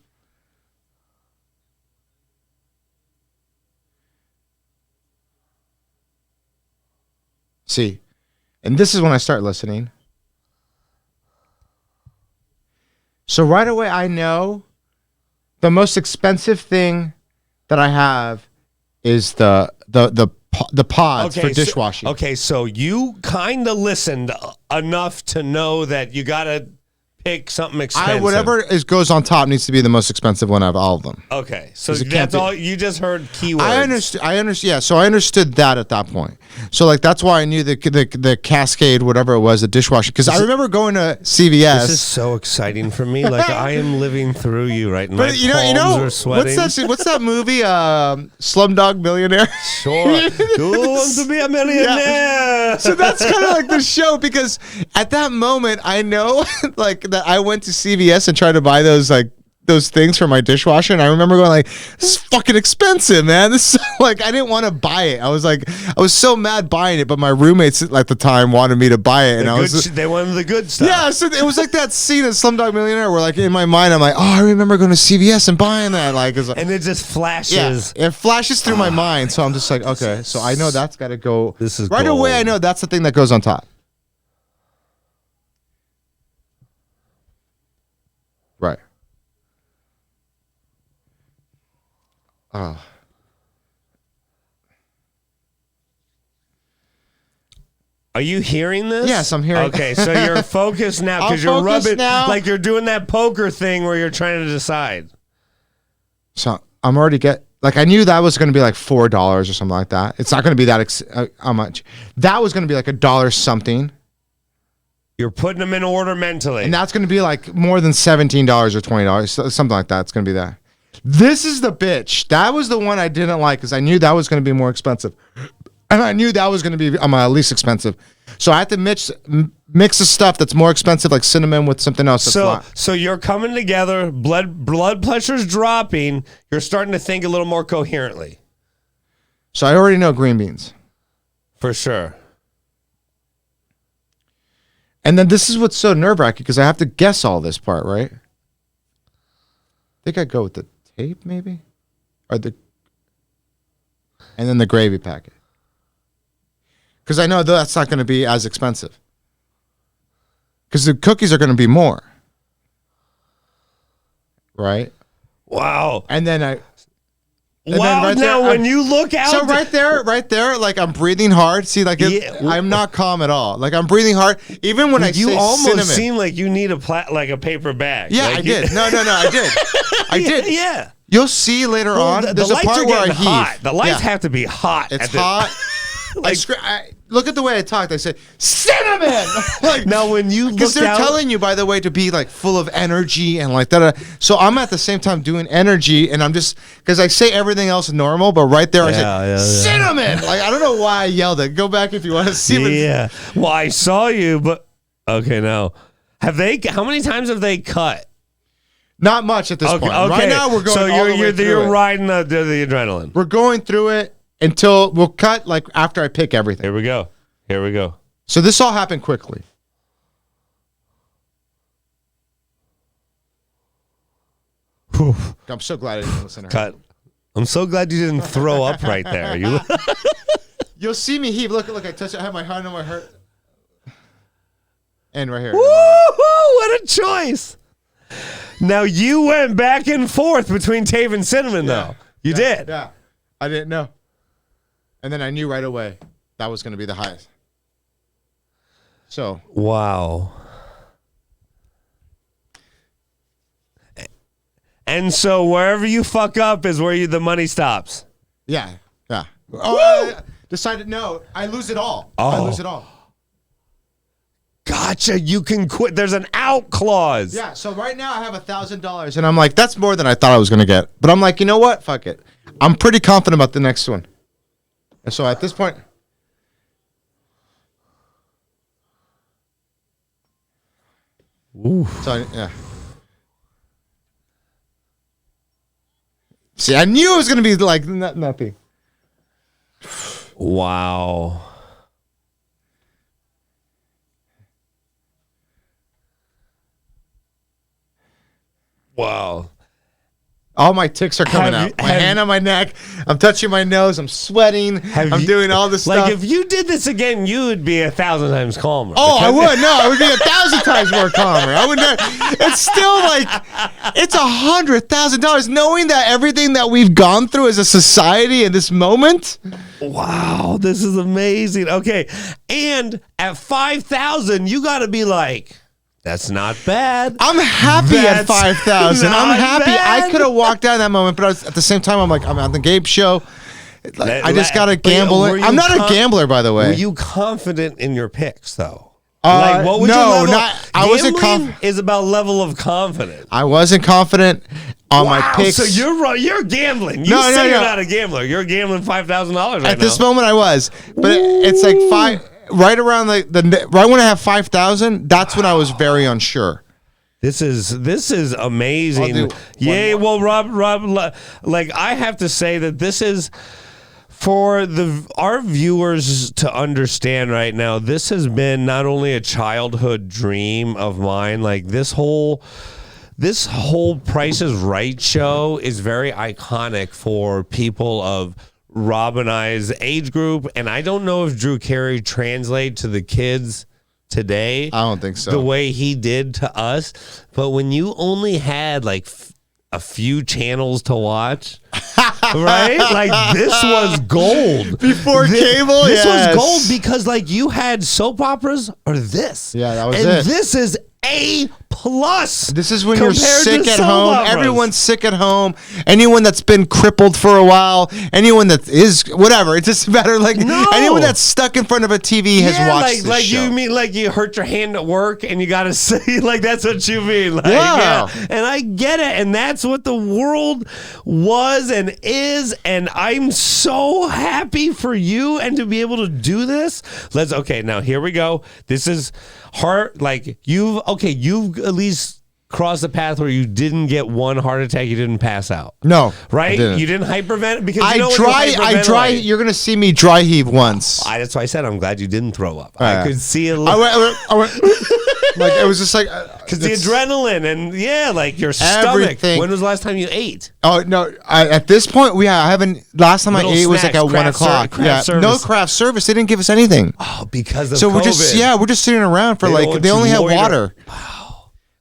See, and this is when I start listening. So right away I know the most expensive thing that I have is the pods for dishwashing.
So you kind of listened enough to know that you got to pick something expensive.
Whatever goes on top needs to be the most expensive one out of all of them.
Okay, so that's all you just heard. Keywords.
I understood. Yeah, so I understood that at that point. So like that's why I knew the Cascade, whatever it was, the dishwasher. Because I remember going to CVS.
This is so exciting for me. Like I am living through you right now. But palms are sweating.
What's that movie? Slumdog Millionaire.
Sure. Who wants to be a millionaire? Yeah.
So that's kind of like the show, because at that moment I know like that I went to CVS and tried to buy those things for my dishwasher, and I remember going like, this is fucking expensive, man. This is like, I didn't want to buy it. I was so mad buying it, but my roommates at the time wanted me to buy it, and
they wanted the good stuff.
Yeah, so it was like that scene in Slumdog Millionaire where like in my mind I'm like, oh, I remember going to CVS and buying that, like,
and it just flashes.
Yeah, it flashes through my mind, so I'm just like, okay, so I know that's got to go.
This is
right
gold.
Away. I know that's the thing that goes on top. Right.
Are you hearing this?
Yes, I'm hearing.
Okay, so you're focused now because you're rubbing like you're doing that poker thing where you're trying to decide.
So I'm already I knew that was going to be like $4 or something like that. It's not going to be that how much. That was going to be like $1 something.
You're putting them in order mentally,
and that's going to be like more than $17 or $20, something like that. It's going to be that. This is the bitch. That was the one I didn't like because I knew that was going to be more expensive. And I knew that was going to be my least expensive. So I had to mix the stuff that's more expensive, like cinnamon, with something else.
So you're coming together, blood pressure's dropping. You're starting to think a little more coherently.
So I already know green beans.
For sure.
And then this is what's so nerve-wracking because I have to guess all this part, right? I think I'd go with the tape, maybe? And then the gravy packet. Because I know that's not going to be as expensive. Because the cookies are going to be more. Right?
Wow.
And then
when you look out.
So right there, like I'm breathing hard. See, like I'm not calm at all. Like I'm breathing hard. Even when you almost cinnamon.
Seem like you need a paper bag.
Yeah,
like
I did. No, I did. I did.
Yeah.
You'll see later on.
There's
a part where I heave.
Hot. The lights have to be hot.
It's hot. Look at the way I talked. I said, cinnamon!
Now, when you look
because they're telling you, by the way, to be like full of energy and like that. So I'm at the same time doing energy, and I'm just because I say everything else normal, but right there I said cinnamon. Like I don't know why I yelled it. Go back if you want to see.
Yeah. Well, I saw you, but okay. Now, how many times have they cut?
Not much at this point.
Okay.
Right now we're going.
So you're
it.
riding the adrenaline.
We're going through it. Until we'll cut like after I pick everything.
Here we go.
So this all happened quickly.
Whew.
I'm so glad I didn't listen to her.
Cut. I'm so glad you didn't throw up right there.
You'll see me heave. Look, I touch it. I have my hand on my heart. And right here.
Woo-hoo, what a choice. Now you went back and forth between Tave and Cinnamon though. You did.
Yeah. I didn't know. And then I knew right away that was going to be the highest. So.
Wow. And so wherever you fuck up is where the money stops.
Yeah. Oh, I decided no. I lose it all.
Oh.
I lose it all.
Gotcha. You can quit. There's an out clause.
Yeah. So right now I have $1,000, and I'm like, that's more than I thought I was going to get. But I'm like, you know what? Fuck it. I'm pretty confident about the next one. And so at this point, See, I knew it was going to be like nothing.
Wow. Wow.
All my tics are coming out. My hand on my neck. I'm touching my nose. I'm sweating. I'm doing all this stuff.
Like if you did this again, you would be 1,000 times calmer.
Oh, I would. No, I would be 1,000 times more calmer. I would. It's still like it's $100,000. Knowing that everything that we've gone through as a society in this moment.
Wow, this is amazing. Okay, and at 5,000, you got to be like. That's not bad.
I'm happy at 5,000. I'm happy. Bad. I could have walked out in that moment, but at the same time, I'm like, I'm on the Gabe show. I just got to gamble. I'm not a gambler, by the way.
Were you confident in your picks, though? Like, what was your level? I wasn't confident. Is about level of confidence.
I wasn't confident on my picks.
So you're gambling. You say you're not a gambler. You're gambling $5,000 right now.
At this moment, I was, but it's like five. Right around right when I have 5,000, that's when I was very unsure.
This is amazing. Yeah, well, Rob, like I have to say that this is for our viewers to understand right now. This has been not only a childhood dream of mine. Like this whole Price is Right show is very iconic for people of Rob and I's age group, and I don't know if Drew Carey translated to the kids today.
I don't think so.
The way he did to us, but when you only had like a few channels to watch, right? Like this was gold
before cable.
This was gold because like you had soap operas or this.
Yeah, that was
and
it.
This is A+.
This is when you're sick at home.
Operas.
Everyone's sick at home. Anyone that's been crippled for a while, anyone that is whatever, it doesn't matter. Like anyone that's stuck in front of a TV has watched this show.
You mean like you hurt your hand at work and you got to say like that's what you mean. Like,
yeah,
and I get it, and that's what the world was and is, and I'm so happy for you and to be able to do this. Now here we go. This is hard. Like you've at least crossed the path where you didn't get one heart attack, you didn't pass out.
No,
right? You didn't hyperventilate because
I dry. You're gonna see me dry heave once.
That's why I said I'm glad you didn't throw up. I could see it.
I went like it was just like
because the adrenaline and like your stomach.
Everything.
When was the last time you ate?
Oh no! At this point, I haven't. Last time I ate was like at 1 o'clock. No craft service. They didn't give us anything.
Oh, because of
so
COVID.
we're just sitting around for they only have water.
Wow.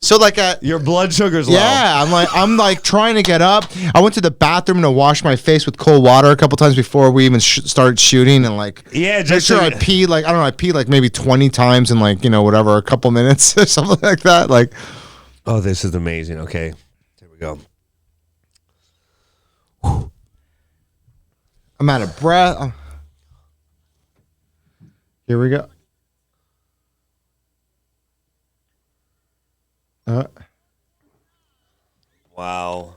So like
your blood sugar's low.
Yeah, I'm like trying to get up. I went to the bathroom to wash my face with cold water a couple times before we even started shooting, and like just sure I peed like I peed like maybe 20 times in like whatever a couple minutes or something like that. Like,
oh, this is amazing. Okay, here we go.
Whew. I'm out of breath. Here we go.
Wow.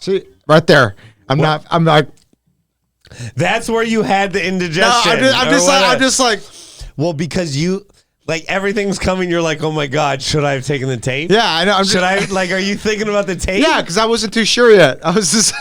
See, right there. I'm like.
That's where you had the indigestion.
No, I'm just like.
Well, because you. Like everything's coming, you're like, oh my God, should I have taken the tape?
Yeah, I know.
Are you thinking about the tape?
Yeah, because I wasn't too sure yet. I was just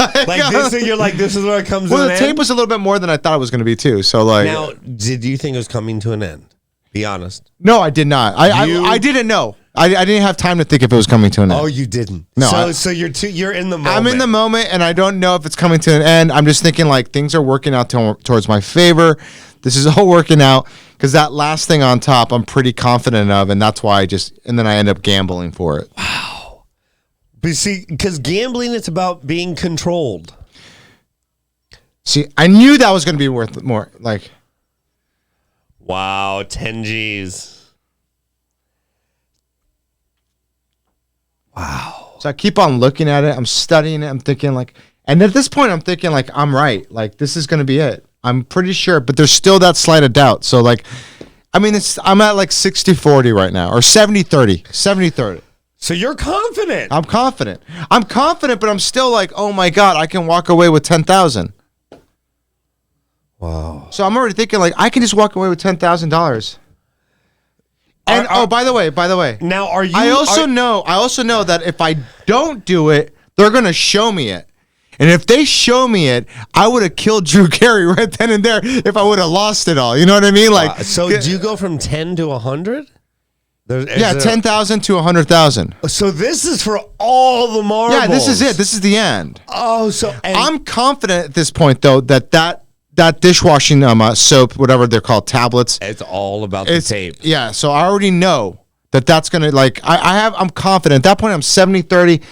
you're like, this is where it comes.
Well, the tape was a little bit more than I thought it was going to be too. So like,
now, did you think it was coming to an end? Be honest.
No, I did not. I didn't know. I didn't have time to think if it was coming to an end.
Oh, you didn't.
No.
So you're in the moment.
I'm in the moment, and I don't know if it's coming to an end. I'm just thinking like things are working out towards my favor. This is all working out because that last thing on top, I'm pretty confident of, and that's why and then I end up gambling for it.
Wow. But see, because gambling, it's about being controlled.
See, I knew that was going to be worth more. Like,
wow, 10 G's. Wow.
So I keep on looking at it. I'm studying it. I'm thinking like, and at this point, I'm thinking like, I'm right. Like, this is going to be it. I'm pretty sure, but there's still that slight of doubt. So like, I mean, I'm at like 60-40 right now, or 70-30, 70-30.
So you're confident.
I'm confident, but I'm still like, oh my God, I can walk away with 10,000.
Wow.
So I'm already thinking like, I can just walk away with $10,000. And by the way,
now are you?
I also know that if I don't do it, they're gonna show me it. And if they show me it, I would have killed Drew Carey right then and there if I would have lost it all. You know what I mean? Like,
so do you go from 10 to 100?
Yeah, 10,000 to 100,000.
So this is for all the marbles.
Yeah, this is it. This is the end.
Oh, so
I'm confident at this point though that dishwashing soap, whatever they're called, tablets.
It's all about the tape.
Yeah, so I already know that's gonna like I'm confident. At that point I'm 70-30.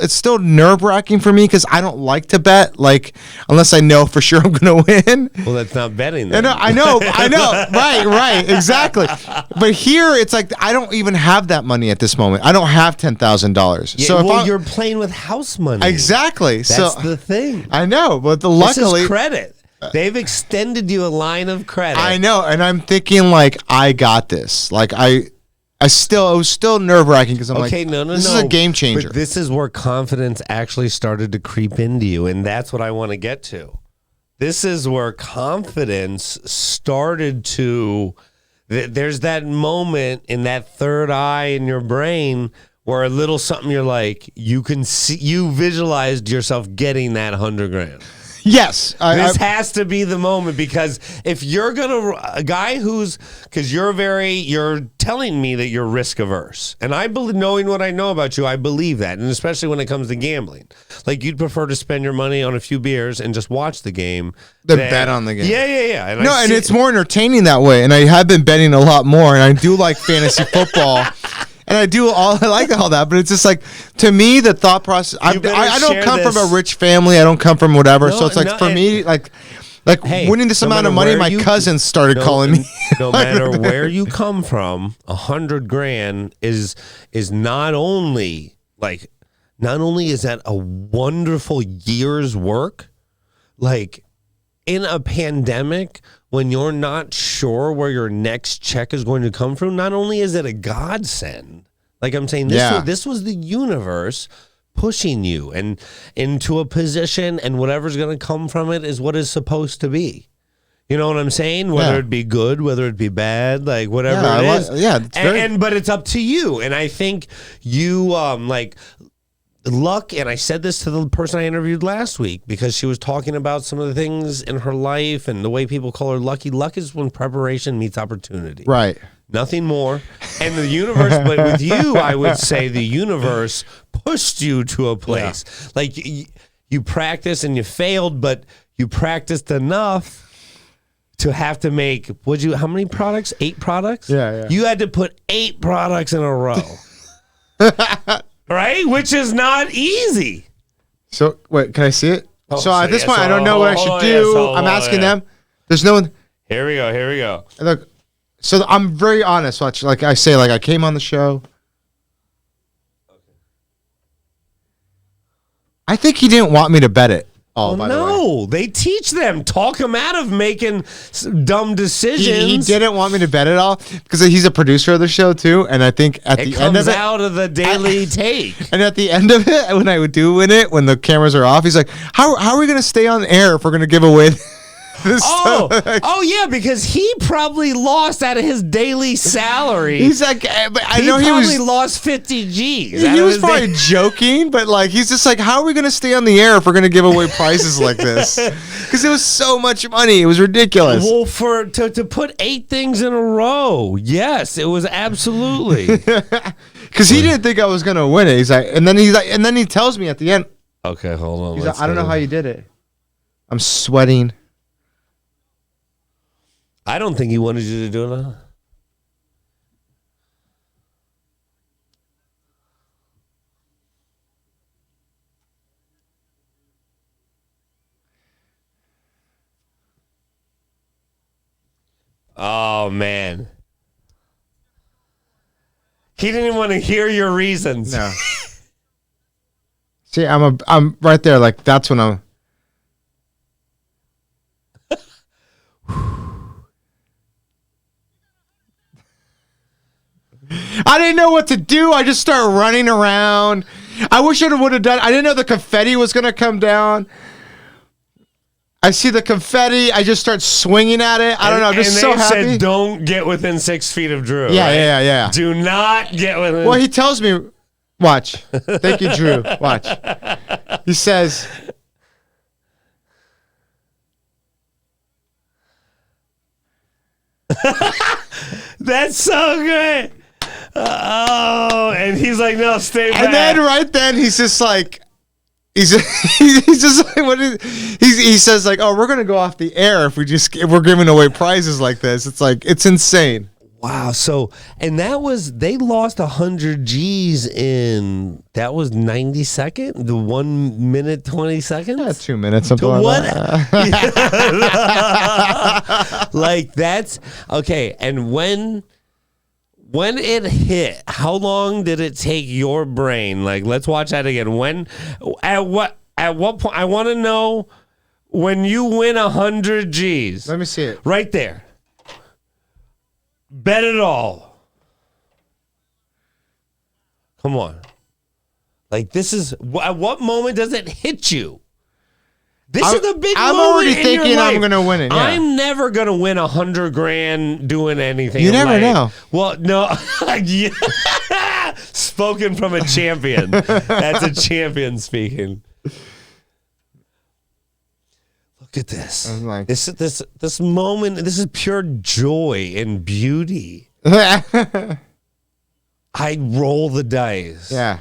It's still nerve-wracking for me because I don't like to bet, like unless I know for sure I'm gonna win.
Well, that's not betting then.
I know. Right, exactly. But here it's like I don't even have that money at this moment. I don't have $10,000.
Yeah, so you're playing with house money.
Exactly.
That's the thing.
I know, but luckily
this is credit. They've extended you a line of credit.
I know, and I'm thinking like I got this. Like it was still nerve-wracking because I'm this is a game changer.
But this is where confidence actually started to creep into you, and that's what I want to get to. This is where confidence started to. There's that moment in that third eye in your brain where a little something you're like, you can see, you visualized yourself getting that $100,000.
Yes.
This has to be the moment because if you're a guy because you're telling me that you're risk averse. And I believe, knowing what I know about you, I believe that. And especially when it comes to gambling. Like you'd prefer to spend your money on a few beers and just watch the game.
Than bet on the game.
Yeah.
And it's more entertaining that way. And I have been betting a lot more. And I do like fantasy football. and I like all that, but it's just like, to me, the thought process. I don't come from a rich family. I don't come from whatever. So it's like, for me, like winning this amount of money, my cousins started calling me.
No matter where you come from, $100,000 is not only is that a wonderful year's work, like in a pandemic when you're not sure where your next check is going to come from, not only is it a godsend, like I'm saying, this was the universe pushing you and into a position, and whatever's going to come from it is what is supposed to be. You know what I'm saying? Whether it be good, whether it be bad, like whatever it is. But it's up to you. And I think you luck, and I said this to the person I interviewed last week because she was talking about some of the things in her life and the way people call her lucky. Luck is when preparation meets opportunity.
Right.
Nothing more. And the universe, but with you, I would say the universe pushed you to a place. Yeah. Like you practiced and you failed, but you practiced enough to have to make, how many products? 8 products?
Yeah.
You had to put 8 products in a row. Right? Which is not easy.
So, wait, can I see it? At this point, I don't know what I should do. I'm asking them. There's no one.
Here we go.
Look, so I'm very honest. Watch, like I say, like I came on the show. I think he didn't want me to bet it. Oh, by the way.
They teach them. Talk him out of making dumb decisions.
He didn't want me to bet it all because he's a producer of the show too. And I think at the end of it,
comes out of the daily take.
And at the end of it, when I would do win it, when the cameras are off, he's like, "How are we going to stay on air if we're going to give away?"
Yeah, because he probably lost out of his daily salary.
He's like, I know he
probably lost 50 G's.
He was probably joking, but like he's just like, how are we going to stay on the air if we're going to give away prizes like this? Because it was so much money, it was ridiculous.
Well, to put 8 things in a row, yes, it was absolutely.
Because he didn't think I was going to win it. He's like, and then he tells me at the end.
Okay, hold on.
He's like, I don't know how you did it. I'm sweating.
I don't think he wanted you to do it. Oh man, he didn't even want to hear your reasons.
No. See, I'm right there. Like that's when I'm. I didn't know what to do. I just started running around. I wish I would have done. I didn't know the confetti was going to come down. I see the confetti. I just start swinging at it. I don't know. I'm just so happy.
Said, don't get within 6 feet of Drew.
Yeah,
right?
yeah.
Do not get within.
Well, he tells me, watch. Thank you, Drew. Watch. He says,
that's so good. Oh, and he's like, no, stay back.
And then right then he's just like, he's just like, what is? He says like, oh, we're gonna go off the air if we're giving away prizes like this. It's like it's insane.
Wow. So, and they lost 100 G's in, that was 90 seconds? The 1 minute, 20 seconds?
Yeah, 2 minutes, something like
that. Like that's, okay. And when it hit, how long did it take your brain? Like, let's watch that again. At what point, I want to know when you win 100 G's.
Let me see it.
Right there. Bet it all. Come on. Like, this is, at what moment does it hit you? This is the big moment.
I'm already thinking I'm going to win it. Yeah.
I'm never going to win $100,000 doing anything.
You never know.
Well, no. Spoken from a champion. That's a champion speaking. Look at this.
Like,
this moment. This is pure joy and beauty. I roll the dice.
Yeah.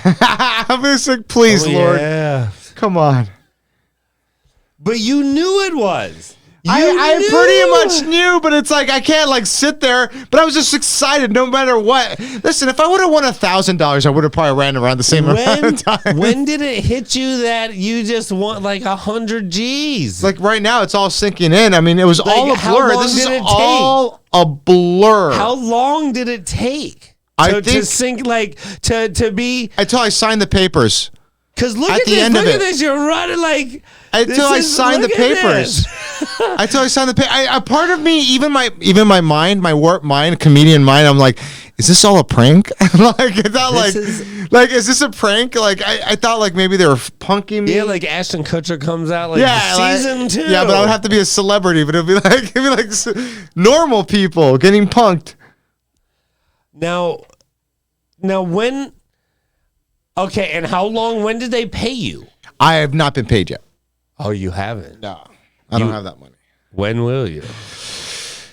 I'm just like, please, Lord.
Yeah.
Come on.
But you knew it was.
I pretty much knew, but it's like I can't like sit there. But I was just excited no matter what. Listen, if I would have won $1,000, I would have probably ran around the same amount of time.
When did it hit you that you just want like 100 G's?
Like right now, it's all sinking in. I mean, it was like, all a blur. This is all a blur.
How long did it take to sink, like to be
until I signed the papers?
Because look at this. Look at this. You're running like
until I signed the papers. Until I signed the paper. A part of me, even my mind, my warped mind, comedian mind, I'm like, is this all a prank? Like, is this a prank? Like, I thought like maybe they were punking me.
Yeah, like Ashton Kutcher comes out like season 2.
Yeah, but I would have to be a celebrity. But it'd be like normal people getting punked.
Now when? Okay, and how long? When did they pay you?
I have not been paid yet.
Oh, you haven't?
No, I don't have that money.
When will you?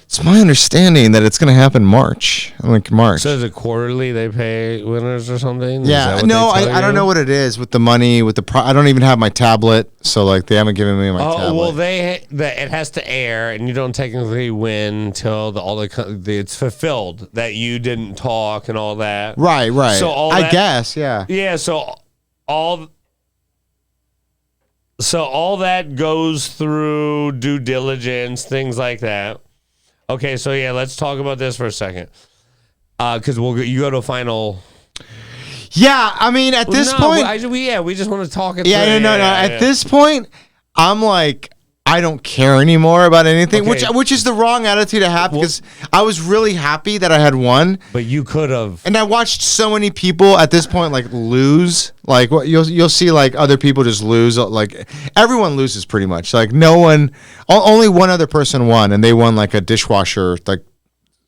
It's my understanding that it's going to happen March. March.
So is it quarterly they pay winners or something?
Yeah. No, I don't know what it is with the money, with the I don't even have my tablet, so like they haven't given me my tablet.
Oh, well, it has to air, and you don't technically win until it's fulfilled that you didn't talk and all that.
Right.
So
I guess, yeah.
Yeah, so all that goes through due diligence, things like that. Okay, so yeah, let's talk about this for a second. Because you go to a final.
Yeah, I mean, at this point,
we just want to talk.
No. At this point, I'm like, I don't care anymore about anything, which is the wrong attitude to have, because I was really happy that I had won.
But you could have.
And I watched so many people at this point like lose. Like you'll see like other people just lose. Like everyone loses pretty much. Like only one other person won, and they won like a dishwasher, like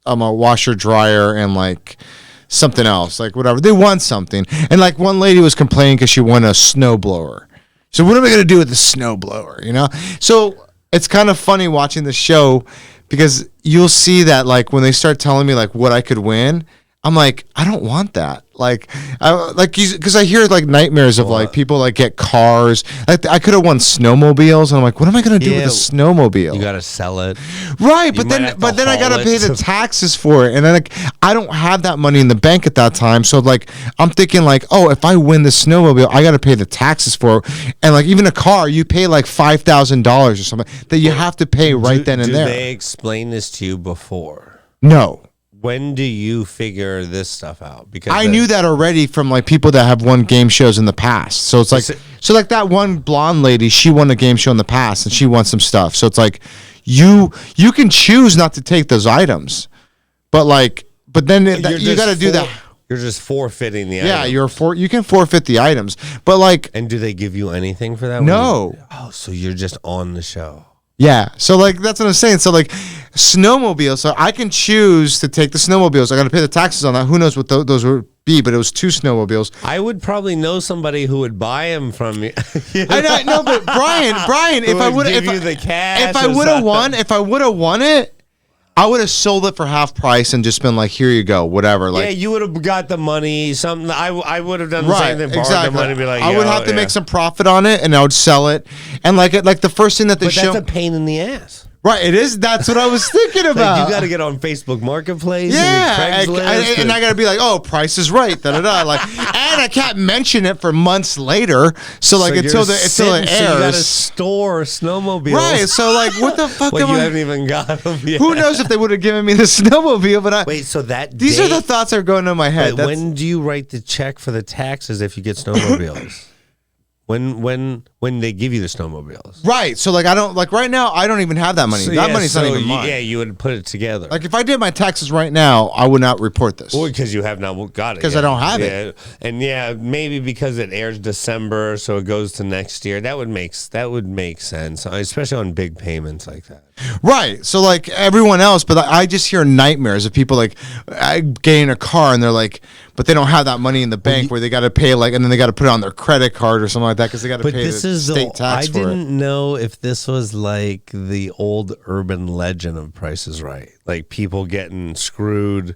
a washer dryer, and like something else, like whatever. They won something, and like one lady was complaining because she won a snowblower. So what am I going to do with the snowblower, you know? So it's kind of funny watching the show, because you'll see that like when they start telling me like what I could win, I'm like, I don't want that. Because I hear like nightmares of like people like get cars. Like I could have won snowmobiles, and I'm like, what am I gonna do with a snowmobile?
You gotta sell it,
right? But then I gotta pay the taxes for it, and then like I don't have that money in the bank at that time. So like I'm thinking like, oh, if I win the snowmobile, I gotta pay the taxes for it. And like even a car, you pay like $5,000 or something that you have to pay right then and there.
Did they explain this to you before?
No.
When do you figure this stuff out? Because
I knew that already from like people that have won game shows in the past. So it's like, like that one blonde lady, she won a game show in the past and she won some stuff. So it's like you can choose not to take those items, but then you got to do that.
You're just forfeiting the
items.
Yeah,
you can forfeit the items, but like.
And do they give you anything for that?
No.
So you're just on the show.
Yeah, so like that's what I'm saying. So like snowmobiles, so I can choose to take the snowmobiles. I got to pay the taxes on that. Who knows what those would be? But it was 2 snowmobiles.
I would probably know somebody who would buy them from me.
I know, but Brian, if I would have won it, I would have sold it for half price and just been like, here you go, whatever. Like,
yeah, you would have got the money. Something I would have done the same thing. Borrowed the money, be like,
I would have to make some profit on it, and I would sell it. And like the first thing that they show.
But that's a pain in the ass.
Right, it is. That's what I was thinking about.
Like you got to get on Facebook Marketplace,
yeah,
and Craigslist,
and I got to be like, oh, Price is Right, like, and I can't mention it for months later. So like until it airs,
so you got to store snowmobiles,
right? So like, what the fuck?
Well, you haven't even got them yet.
Who knows if they would have given me the snowmobile? But
wait, so
these are the thoughts that are going in my head.
When do you write the check for the taxes if you get snowmobiles? When they give you the snowmobiles,
right? So like I don't like right now. I don't even have that money. That money's not even mine.
Yeah, you would put it together.
Like if I did my taxes right now, I would not report this.
Well, because you have not got it.
Because I don't have it.
And maybe because it airs December, so it goes to next year. That would make sense, especially on big payments like that.
Right. So like everyone else, but I just hear nightmares of people like getting a car and they're like, but they don't have that money in the bank where they got to pay like, and then they got to put it on their credit card or something like that because they got to pay the state tax for it.
I didn't know if this was like the old urban legend of Price is Right, like people getting screwed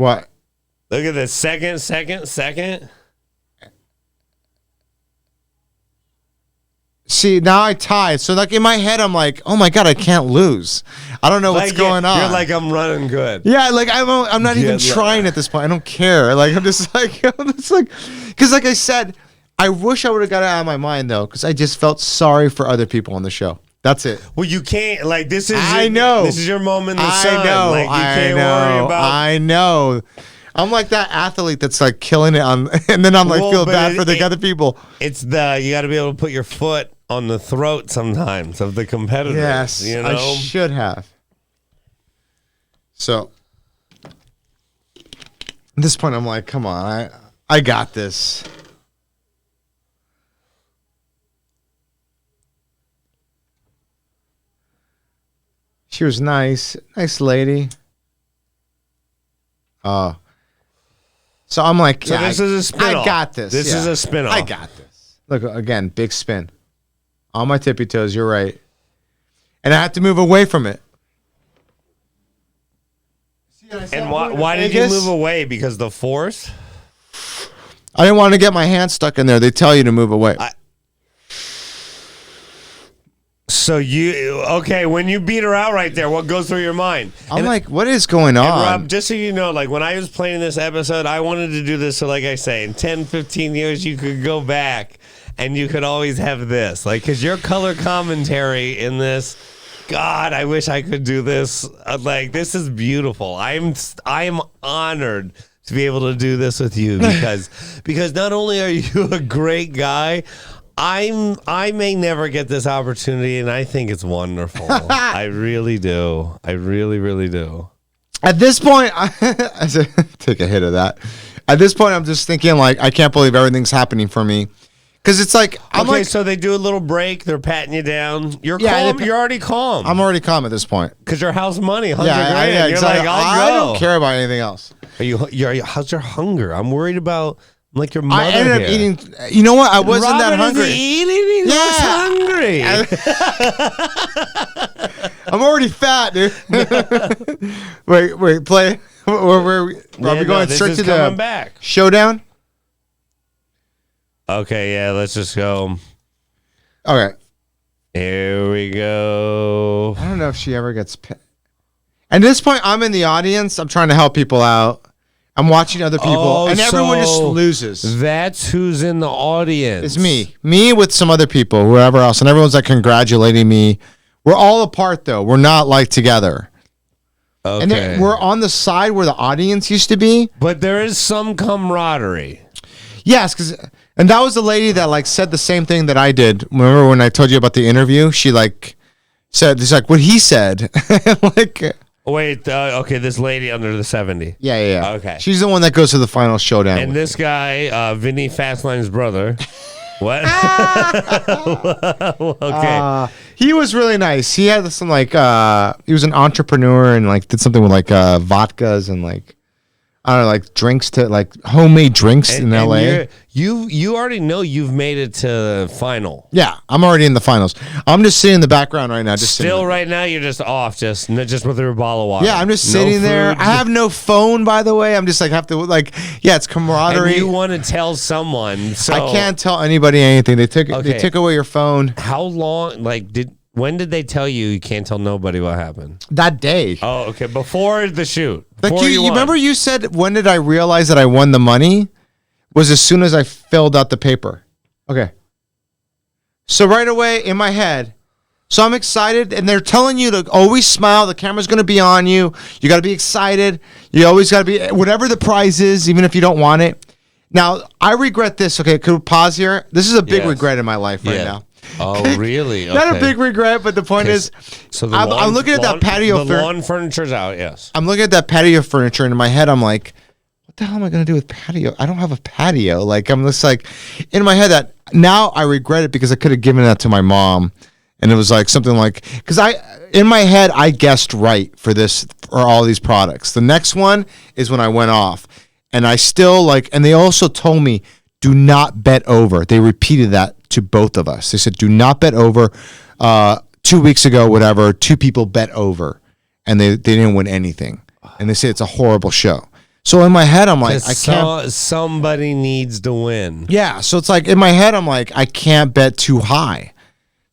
What?
Look at this. Second.
See, now I tied. So, like, in my head, I'm like, oh, my God, I can't lose. I don't know what's going on.
You're like, I'm running good.
Yeah, like, I'm not even trying at this point. I don't care. Like, I'm just like, because like I said, I wish I would have got it out of my mind, though, because I just felt sorry for other people on the show. That's it.
Well, you can't, like, this is your moment in the sun.
I know.
Like, you can't worry about.
I know. I'm like that athlete that's like killing it on, and then I'm like, feel bad for the other people.
It's you got to be able to put your foot on the throat sometimes of the competitor.
Yes,
you know?
I should have. So at this point, I'm like, come on, I got this. She was nice lady. So I'm like,
so this is a spin-off.
I got this.
This is a spin-off.
I got this. Look, again, big spin. On my tippy toes, you're right. And I have to move away from it.
And why did you move away? Because the force?
I didn't want to get my hand stuck in there. They tell you to move away.
When you beat her out right there, what goes through your mind?
I'm like, what is going on?
And Rob, just so you know, like when I was playing this episode, I wanted to do this so like I say, in 10, 15 years, you could go back and you could always have this. Like, because your color commentary in this, God, I wish I could do this. Like, this is beautiful. I am honored to be able to do this with you because not only are you a great guy, I may never get this opportunity, and I think it's wonderful. I really do. I really, really do.
At this point, I take a hit of that. At this point, I'm just thinking, like, I can't believe everything's happening for me. Because it's like,
so they do a little break. They're patting you down. You're calm. You're already calm.
I'm already calm at this point.
Because your house money, $100 grand.
Yeah,
you're
exactly.
like, I'll go.
I don't care about anything else.
How's your hunger? I'm worried about like your mother.
I ended up eating. You know what? I wasn't that hungry.
He was hungry.
I'm already fat, dude. wait, play. Are we going straight to the showdown?
Okay, yeah, let's just go.
Okay.
Here we go.
I don't know if she ever gets picked. At this point, I'm in the audience. I'm trying to help people out. I'm watching other people, and everyone just loses.
That's who's in the audience.
It's me. Me with some other people, whoever else, and everyone's like congratulating me. We're all apart, though. We're not like together. Okay. And then we're on the side where the audience used to be.
But there is some camaraderie.
Yes, and that was the lady that like said the same thing that I did. Remember when I told you about the interview? She like said, it's like what he said. Like,
wait, okay, this lady under the 70.
Yeah.
Okay.
She's the one that goes to the final showdown.
And this guy, Vinny Fastline's brother. What? Okay.
He was really nice. He had some like he was an entrepreneur and like did something with like vodkas and like I don't know, like drinks to like homemade drinks in LA.
You already know you've made it to the final.
Yeah, I'm already in the finals. I'm just sitting in the background right now.
Right now you're just off, just with your bottle of water.
Yeah, I'm just sitting there. I have no phone, by the way. I'm just like it's camaraderie.
And you want to tell someone, so
I can't tell anybody anything. They took away your phone.
How long? When did they tell you can't tell nobody what happened?
That day.
Oh, okay. Before the shoot.
Like you remember you said, when did I realize that I won the money? Was as soon as I filled out the paper. Okay. So right away in my head, so I'm excited, and they're telling you to always smile. The camera's going to be on you. You got to be excited. You always got to be, whatever the prize is, even if you don't want it. Now, I regret this. Okay, could we pause here? This is a big regret in my life right now.
Oh, really? Okay.
Not a big regret, but the point is,
so
I'm looking at that patio.
The lawn furniture's out, yes.
I'm looking at that patio furniture, and in my head, I'm like, what the hell am I going to do with patio? I don't have a patio. Like, I'm just like, in my head, that now I regret it because I could have given that to my mom. And it was like something like, because in my head, I guessed right for all these products. The next one is when I went off. And I still and they also told me, do not bet over. They repeated that to both of us. They said, do not bet over. 2 weeks ago, two people bet over, and they didn't win anything. And they say it's a horrible show. So in my head, I'm like, I can't.
Somebody needs to win.
Yeah. So it's like in my head, I'm like, I can't bet too high.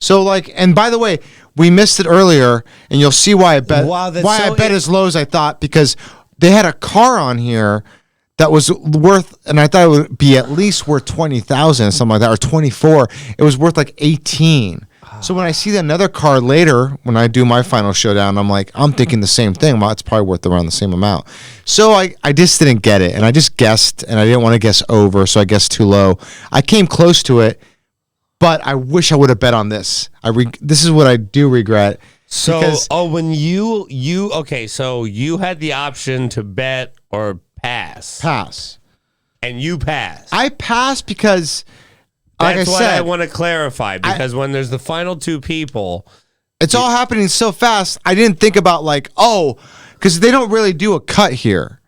So like, and by the way, we missed it earlier, and you'll see why I bet. Wow, I bet as low as I thought, because they had a car on here that was worth, and I thought it would be at least worth 20,000, something like that, or 24. It was worth like 18. So when I see another car later, when I do my final showdown, I'm thinking the same thing. Well, it's probably worth around the same amount. So I just didn't get it, and I just guessed, and I didn't want to guess over, so I guessed too low. I came close to it, but I wish I would have bet on this. This is what I do regret.
So, when okay, so you had the option to bet or pass.
Pass.
And you passed.
I passed because, like
That's
I
what
said,
I want to clarify, because when there's the final two people,
it's all happening so fast. I didn't think about because they don't really do a cut here.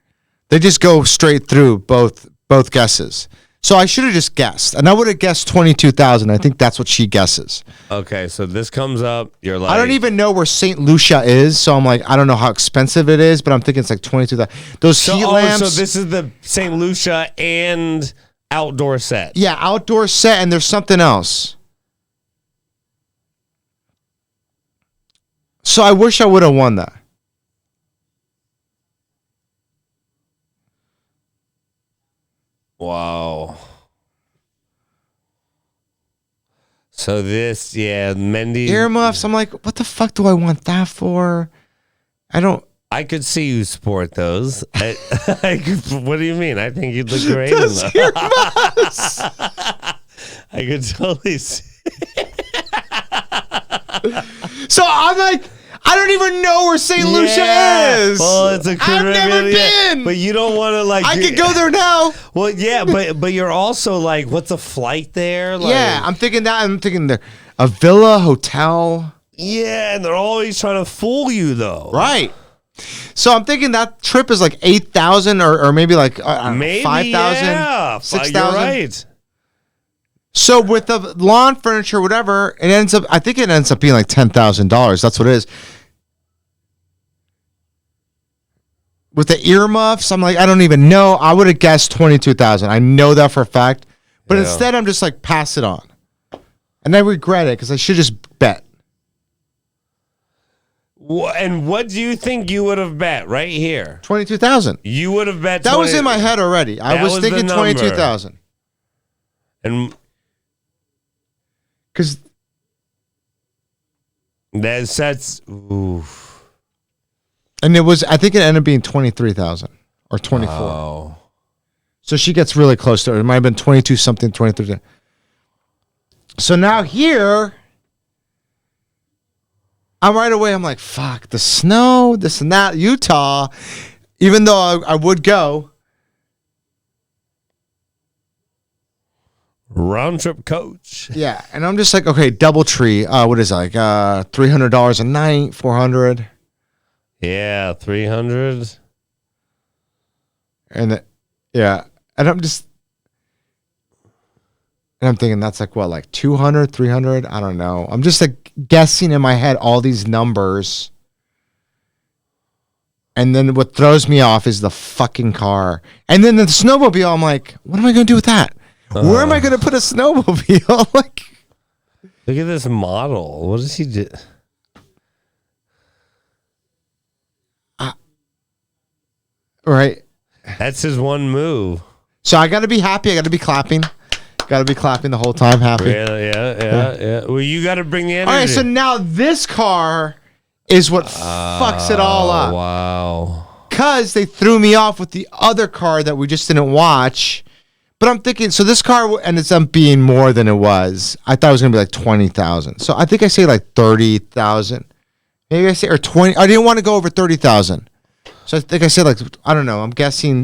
They just go straight through both guesses. So I should have just guessed, and I would have guessed 22,000. I think that's what she guesses.
Okay, so this comes up. You're like,
I don't even know where St. Lucia is, so I'm like, I don't know how expensive it is, but I'm thinking it's like 22,000. Those heat lamps.
So this is the St. Lucia and outdoor set.
Yeah, outdoor set, and there's something else. So I wish I would have won that.
Wow. So this, Mendy.
Earmuffs, I'm like, what the fuck do I want that for?
I could see you sport those. What do you mean? I think you'd look great in
those
them.
earmuffs.
I could totally see.
So I'm like, I don't even know where St. Lucia is.
Well, it's a
I've never been.
But you don't want to
I could go there now.
Well, yeah, but you're also like, what's a flight there?
Yeah, I'm thinking that. I'm thinking there, a villa, hotel.
Yeah, and they're always trying to fool you, though.
Right. So I'm thinking that trip is like 8,000 or maybe like 5,000,
yeah,
6,000.
You're right.
So with the lawn furniture, whatever, I think it ends up being like $10,000. That's what it is. With the earmuffs, I'm like, I don't even know. I would have guessed 22,000. I know that for a fact. But instead, I'm just like, pass it on. And I regret it because I should just bet.
And what do you think you would have bet right here?
22,000.
You would have bet.
That was in my head already. I was thinking 22,000.
And
because
that's oof.
And I think it ended up being 23,000 or 24.
Oh.
So she gets really close to it. It might have been 22 something, 23. So now here, I'm like, fuck, the snow, this and that, Utah, even though I would go.
Round trip coach.
Yeah. And I'm just like, okay, DoubleTree. What is it, like $300 a night, $400?
Yeah, 300.
And and I'm thinking that's like what, like 200, 300? I don't know. I'm just like guessing in my head all these numbers. And then what throws me off is the fucking car. And then the snowmobile, I'm like, what am I going to do with that? Where am I going to put a snowmobile? Like,
look at this model. What does he do?
Right.
That's his one move.
So I got to be happy. I got to be clapping. Got to be clapping the whole time, happy.
Yeah. Well, you got to bring the energy.
All right, so now this car is what fucks it all up.
Wow.
Because they threw me off with the other car that we just didn't watch. But I'm thinking, so this car ends up being more than it was. I thought it was going to be like 20,000. So I think I say like 30,000. Maybe I say, or 20. I didn't want to go over 30,000. So I think I said like, I don't know. I'm guessing.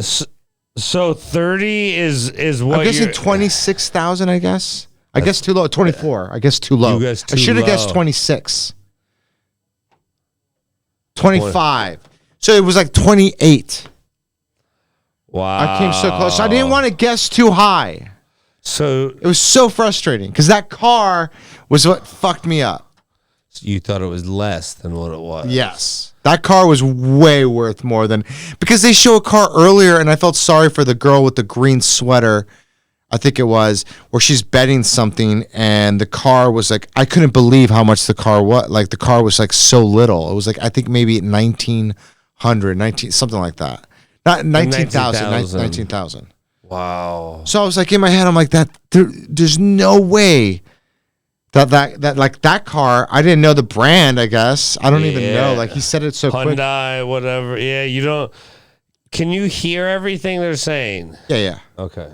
So 30 is what?
I'm guessing 26,000. I guess. I guess too low. 24. I guess too low. I should have guessed 26. 25. So it was like 28.
Wow.
I came so close. So I didn't want to guess too high.
So
it was so frustrating because that car was what fucked me up.
You thought it was less than what it was.
Yes. That car was way worth more than, because they show a car earlier and I felt sorry for the girl with the green sweater, I think it was, where she's betting something and the car was like, I couldn't believe how much the car was. Like the car was like so little. It was like, I think maybe 1900, something like that. Not 19,000, 19,000.
Wow.
So I was like, in my head, I'm like, there's no way that like that car, I didn't know the brand, I guess. I don't even know. Like he said it so quick.
Hyundai, whatever. Yeah, you don't. Can you hear everything they're saying?
Yeah.
Okay.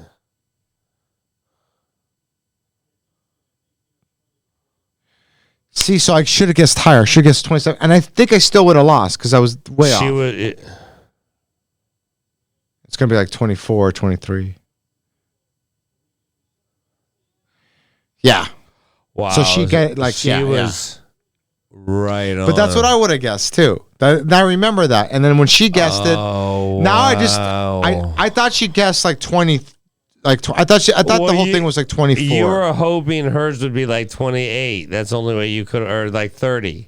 See, so I should have guessed higher. I should have guessed 27. And I think I still would have lost because I was way off. It's going to be like 24, 23. Yeah.
Wow.
So she got like,
she was right on.
But that's what I would have guessed too. I remember that. And then when she guessed it, now I thought she guessed like 20. I thought the whole thing was like 24.
You were hoping hers would be like 28. That's the only way you could, or like 30.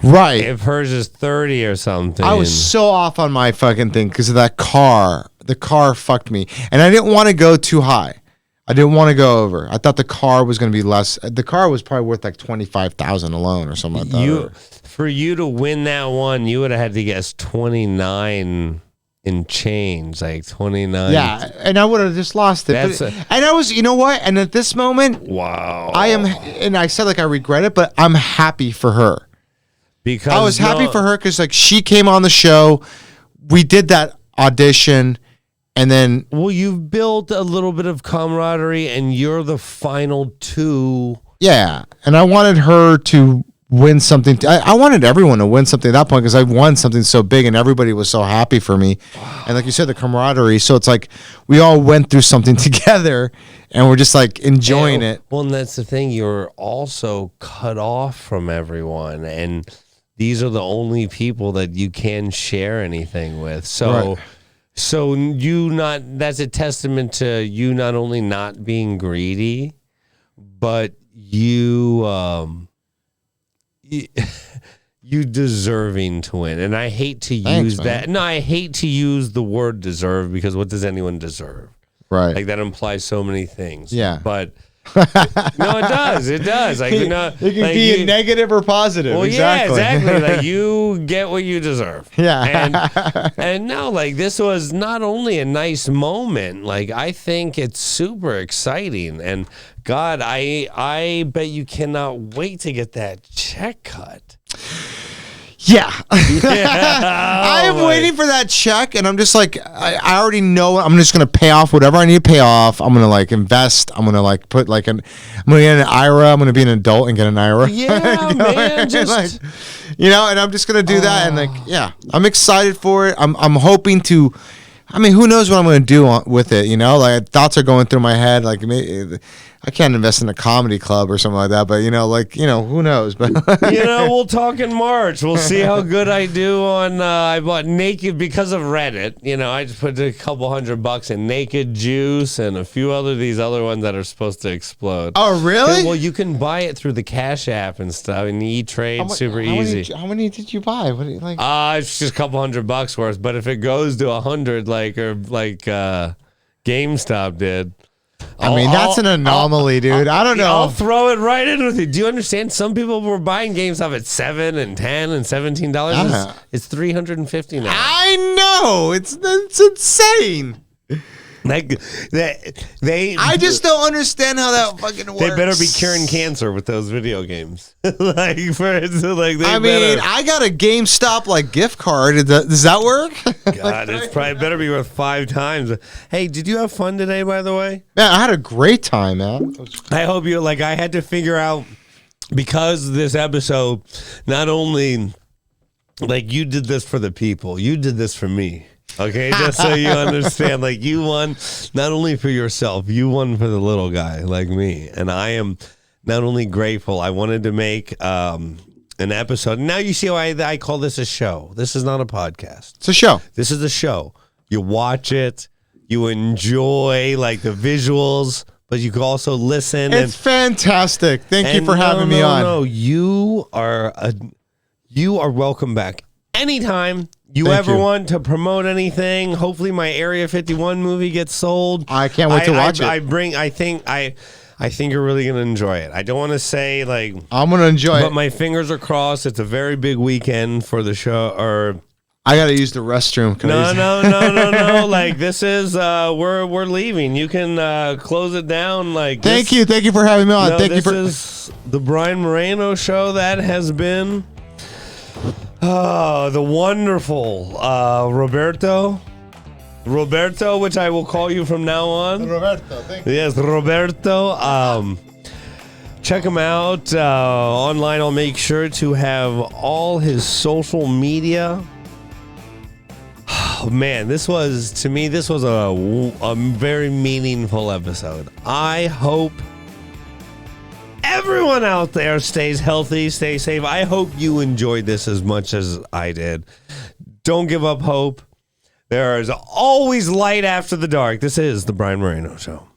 Right.
If hers is 30 or something.
I was so off on my fucking thing because of that car. The car fucked me. And I didn't want to go too high. I didn't want to go over. I thought the car was going to be less. The car was probably worth like 25,000 alone or something like that.
For you to win that one, you would have had to guess 29 in change, like 29.
Yeah, and I would have just lost it. And I was, you know what? And at this moment,
wow,
and I said like I regret it, but I'm happy for her.
Because
I was happy for her because like she came on the show, we did that audition. And then,
well, you've built a little bit of camaraderie, and you're the final two.
Yeah, and I wanted her to win something. I wanted everyone to win something at that point because I won something so big, and everybody was so happy for me. Wow. And like you said, the camaraderie. So it's like we all went through something together, and we're just like enjoying it.
Well, and that's the thing. You're also cut off from everyone, and these are the only people that you can share anything with. So. Right. So that's a testament to you not only not being greedy, but you deserving to win. And I hate to use that. No, I hate to use the word deserve because what does anyone deserve?
Right.
Like that implies so many things.
Yeah.
But no, it does. It does. Like,
it can be negative or positive.
Well,
exactly.
Yeah, exactly. Like you get what you deserve.
Yeah.
And no, like this was not only a nice moment. Like I think it's super exciting. And God, I bet you cannot wait to get that check cut.
Yeah. I am waiting for that check, and I'm just like, I already know I'm just going to pay off whatever I need to pay off. I'm going to like invest. I'm going to like put like I'm going to get an IRA. I'm going to be an adult and get an IRA.
Yeah, man. Just...
like, and I'm just going to do that. And like, yeah, I'm excited for it. I'm hoping to, who knows what I'm going to do with it, like thoughts are going through my head. Like I can't invest in a comedy club or something like that, but who knows? But
we'll talk in March. We'll see how good I do on. I bought Naked because of Reddit. I just put a couple $100 in Naked Juice and a few these other ones that are supposed to explode.
Oh, really?
Well, you can buy it through the Cash App and stuff, and E-Trade super easy.
How many did you buy? What like?
It's just a couple $100 worth. But if it goes to 100, like GameStop did.
That's an anomaly, dude. I don't know.
I'll throw it right in with you. Do you understand? Some people were buying GameStop at $7 and $10 and $17. It's $350 now.
I know. It's insane. I just don't understand how that fucking works.
They better be curing cancer with those video games. I got
a GameStop gift card. Does that work?
God, it's probably better be worth 5 times. Hey, did you have fun today, by the way?
Man, I had a great time, man.
I hope you I had to figure out, because this episode, not only you did this for the people, you did this for me. Okay, just so you understand, you won not only for yourself, you won for the little guy like me. And I am not only grateful, I wanted to make an episode. Now you see why I call this a show. This is not a podcast.
It's a show.
This is a show. You watch it, you enjoy the visuals, but you can also listen.
It's fantastic. Thank you for having me on.
No, you are welcome back anytime. You ever want to promote anything? Hopefully, my Area 51 movie gets sold.
I can't wait to watch it.
I think you're really gonna enjoy it. I don't want to say like
I'm gonna enjoy it,
but my fingers are crossed. It's a very big weekend for the show. Or
I gotta use the restroom.
No. Like this is we're leaving. You can close it down. Like
thank you for having me on.
This is the Brian Moreno Show. That has been. The wonderful Roberto, which I will call you from now on.
Roberto, thank you.
Yes, Roberto. Check him out online. I'll make sure to have all his social media. Oh, man, this was a very meaningful episode. I hope everyone out there stays healthy, stay safe. I hope you enjoyed this as much as I did. Don't give up hope. There is always light after the dark. This is the Brian Moreno Show.